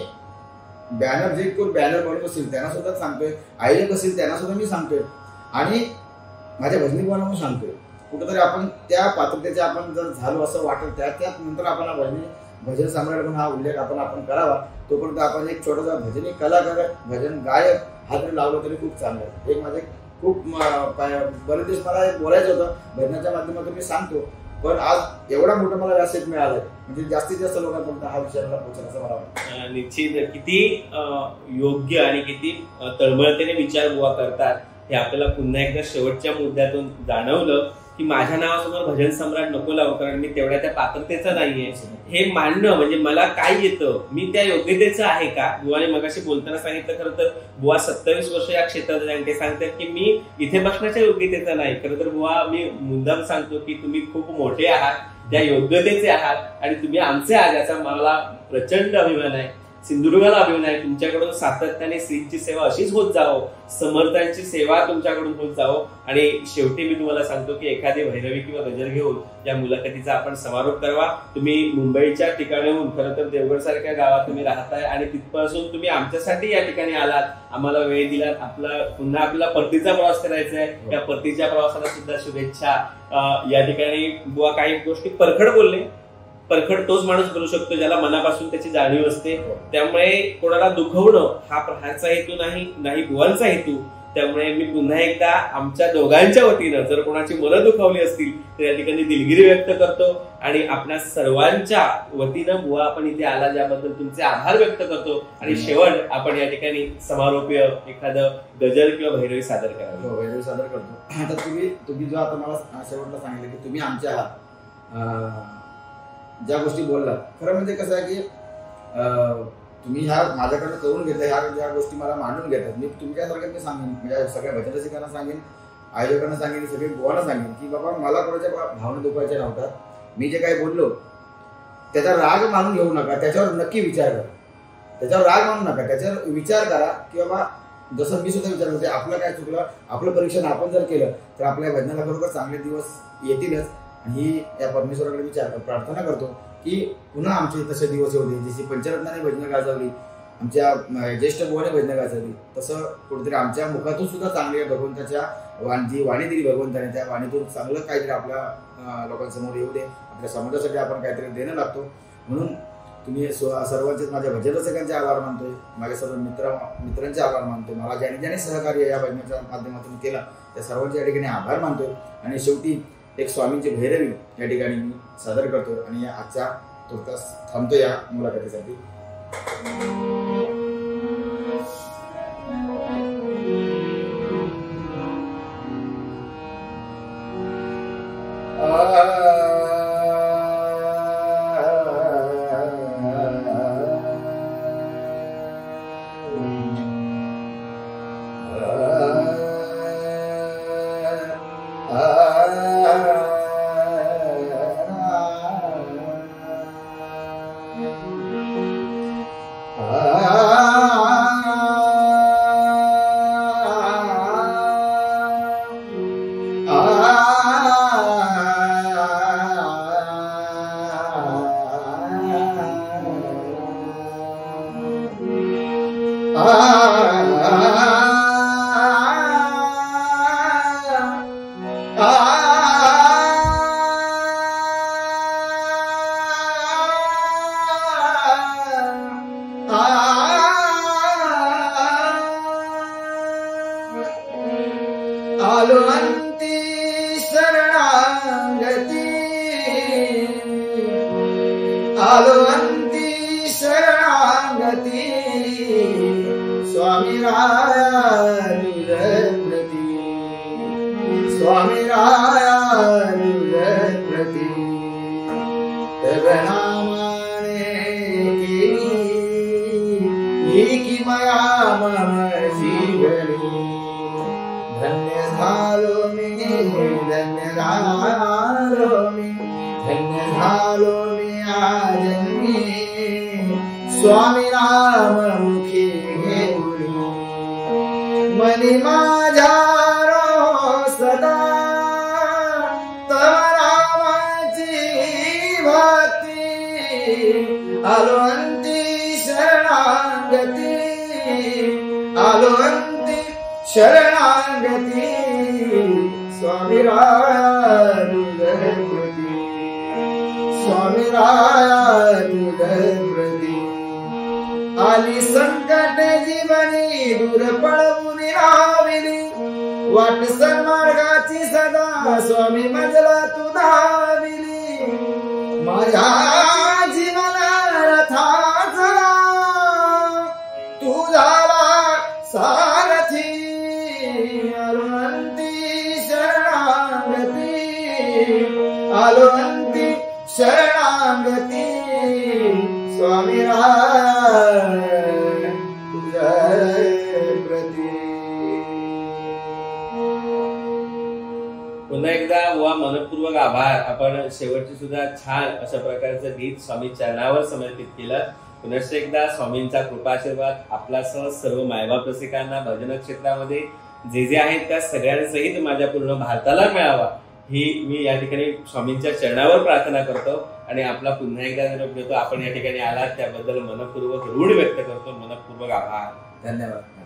बॅनर जे कोण बॅनर बनवत असेल त्यांना सुद्धा सांगतोय, आयोजक असेल त्यांना सुद्धा मी सांगतोय आणि माझ्या भजनी बुवांना पण सांगतोय, कुठेतरी आपण त्या पात्रतेचे आपण जर झालो असं वाटत त्यात नंतर आपण भजन सम्राट म्हणून हा उल्लेख आपण करावा. तोपर्यंत आपण एक छोटासा भजनी कलाकार, भजन गायक हा तरी लावलं तरी खूप चांगलं आहे. एक माझे खूप बरेच दिवस मला बोलायचं होतं भजनाच्या माध्यमातून मी सांगतो, पण आज एवढा मोठा मला व्यासपीठ मिळालंय म्हणजे जास्तीत जास्त लोकांपर्यंत हा विषय मला पोहोचेल असं मला वाटतं. निश्चित किती योग्य आणि किती तळमळतेने विचार बुवा करतात हे आपल्याला पुन्हा एकदा शेवटच्या मुद्द्यातून जाणवलं की माझ्या नावासमोर भजन सम्राट नको लावू, कारण मी तेवढ्या त्या पात्रतेचं नाहीये हे मांडणं. म्हणजे मला काय येतं, मी त्या योग्यतेचं आहे का. बुवाने मगाशी बोलताना सांगितलं, खरं तर बुवा 27 वर्ष या क्षेत्रात आहे. ते सांगतात की मी इथे बसण्याच्या योग्यतेचा नाही. खरं तर बुवा मी मुद्दाम सांगतो की तुम्ही खूप मोठे आहात, त्या योग्यतेचे आहात आणि तुम्ही आमचे आहात याचा मला प्रचंड अभिमान आहे. सिंधुदुर्गाला अभिमान आहे. तुमच्याकडून सातत्याने श्रींची सेवा अशीच होत जावो, समर्थांची सेवा तुमच्याकडून होत जावो. आणि शेवटी मी तुम्हाला सांगतो की एखादी भैरवी किंवा गजर घेऊन या मुलाखतीचा आपण समारोप करावा. तुम्ही मुंबईच्या ठिकाणाहून खरं तर देवगड सारख्या गावात तुम्ही राहताय आणि तिथपासून तुम्ही आमच्यासाठी या ठिकाणी आलात, आम्हाला वेळ दिलात. पुन्हा आपला परतीचा प्रवास करायचा आहे. या परतीच्या प्रवासाला सुद्धा शुभेच्छा. या ठिकाणी बुवा काही गोष्टी परखड बोलले. परखड तोच माणूस करू शकतो ज्याला मनापासून त्याची जाणीव असते. त्यामुळे कोणाला दुखवणं हा प्रहारचा हेतू नाही बुवांचा हेतू. त्यामुळे मी पुन्हा एकदा आमच्या दोघांच्या वतीनं जर कोणाची मनं दुखावली असतील तर या ठिकाणी दिलगिरी व्यक्त करतो आणि आपल्या सर्वांच्या वतीनं बुवा आपण इथे आला ज्याबद्दल तुमचे आभार व्यक्त करतो. आणि शेवट आपण या ठिकाणी समारोपीय एखादं गजल किंवा भैरवी सादर करावं. भैरवी सादर करतो. आता तुम्ही जो आता मला शेवटला सांगितलं की तुम्ही आमच्या ज्या गोष्टी बोललात, खरं म्हणजे कसं आहे की तुम्ही ह्या माझ्याकडनं करून घेतल्या, ह्या गोष्टी मला मांडून घेतात. मी तुमच्यासारख्या मी सांगेन, म्हणजे सगळ्या भजन रसिकांना सांगेन, आयोजकांना सांगेन, सगळे बुवांना सांगेन की बाबा मला कोणाच्या भावना दुखायच्या नव्हतात. मी जे काही बोललो त्याचा राग मानून घेऊ नका, त्याच्यावर नक्की विचार करा. त्याच्यावर राग मानू नका, त्याच्यावर विचार करा की बाबा जसं मी सुद्धा विचार करते आपलं काय चुकलं, आपलं परीक्षण आपण जर केलं तर आपल्या भजनाला बरोबर चांगले दिवस येतीलच. आणि या परमेश्वराकडे विचार प्रार्थना करतो की पुन्हा आमचे तसे दिवस येऊ दे. जशी पंचरत्नाने भजनं गाजवली, आमच्या ज्येष्ठ बुवाने भजनं गाजवली, तसं कुठेतरी आमच्या मुखातून सुद्धा चांगले भगवंताच्या जी वाणी दिली भगवंताने त्या वाणीतून चांगलं काहीतरी आपल्या लोकांसमोर येऊ दे. आपल्या समाजासाठी आपण काहीतरी देणं लागतो. म्हणून तुम्ही सर्वांचेच माझ्या भजन रसिकांचे आभार मानतोय, माझ्या सर्व मित्रांचे आभार मानतोय. मला ज्याने सहकार्य या भजनाच्या माध्यमातून केला त्या सर्वांच्या या ठिकाणी आभार मानतोय. आणि शेवटी एक स्वामींची भैरवी या ठिकाणी मी सादर करतो आणि आजच्या तुर्तास थांबतो या मुलाखतीसाठी. स्वामी राया प्रती तब नामाने केली की मया मम जीवनी धन्य झालो मी धन्य झालो मी धन्य झालो मी आजन्मी स्वामी नाम मुखी घेऊन मनी माझ्या सदा तव नामाची भक्ती आलो अंती शरणागती आलो अंती शरणागती स्वामी रायानुगती स्वामी रायानुगती आली संकट जीवनी दूर पळवून राहिली वाट सन्मार्गाची सदा स्वामी मजला तू धाविली माझ्या जीवना रथाचा तू झाला सारथी आलो अंती शरणागती आलो अंती शरणागती स्वामी राय तुझ्या प्रती पुन्हा एकदा वा मनपूर्वक आभार. आपण शेवटची सुद्धा छान अशा प्रकारचं गीत स्वामी चरणावर समर्पित केलं. पुनश्च एकदा स्वामींचा कृपा आशीर्वाद आपल्यासह सर्व मायबाप रसिकांना भजन क्षेत्रामध्ये जे जे आहेत त्या सगळ्यांसहित माझ्या पूर्ण भारताला मिळावा ही मी या ठिकाणी स्वामींच्या चरणावर प्रार्थना करतो. आणि आपला पुन्हा एकदा निरोप देतो. आपण या ठिकाणी आलात त्याबद्दल मनपूर्वक ऋण व्यक्त करतो. मनपूर्वक आभार. धन्यवाद.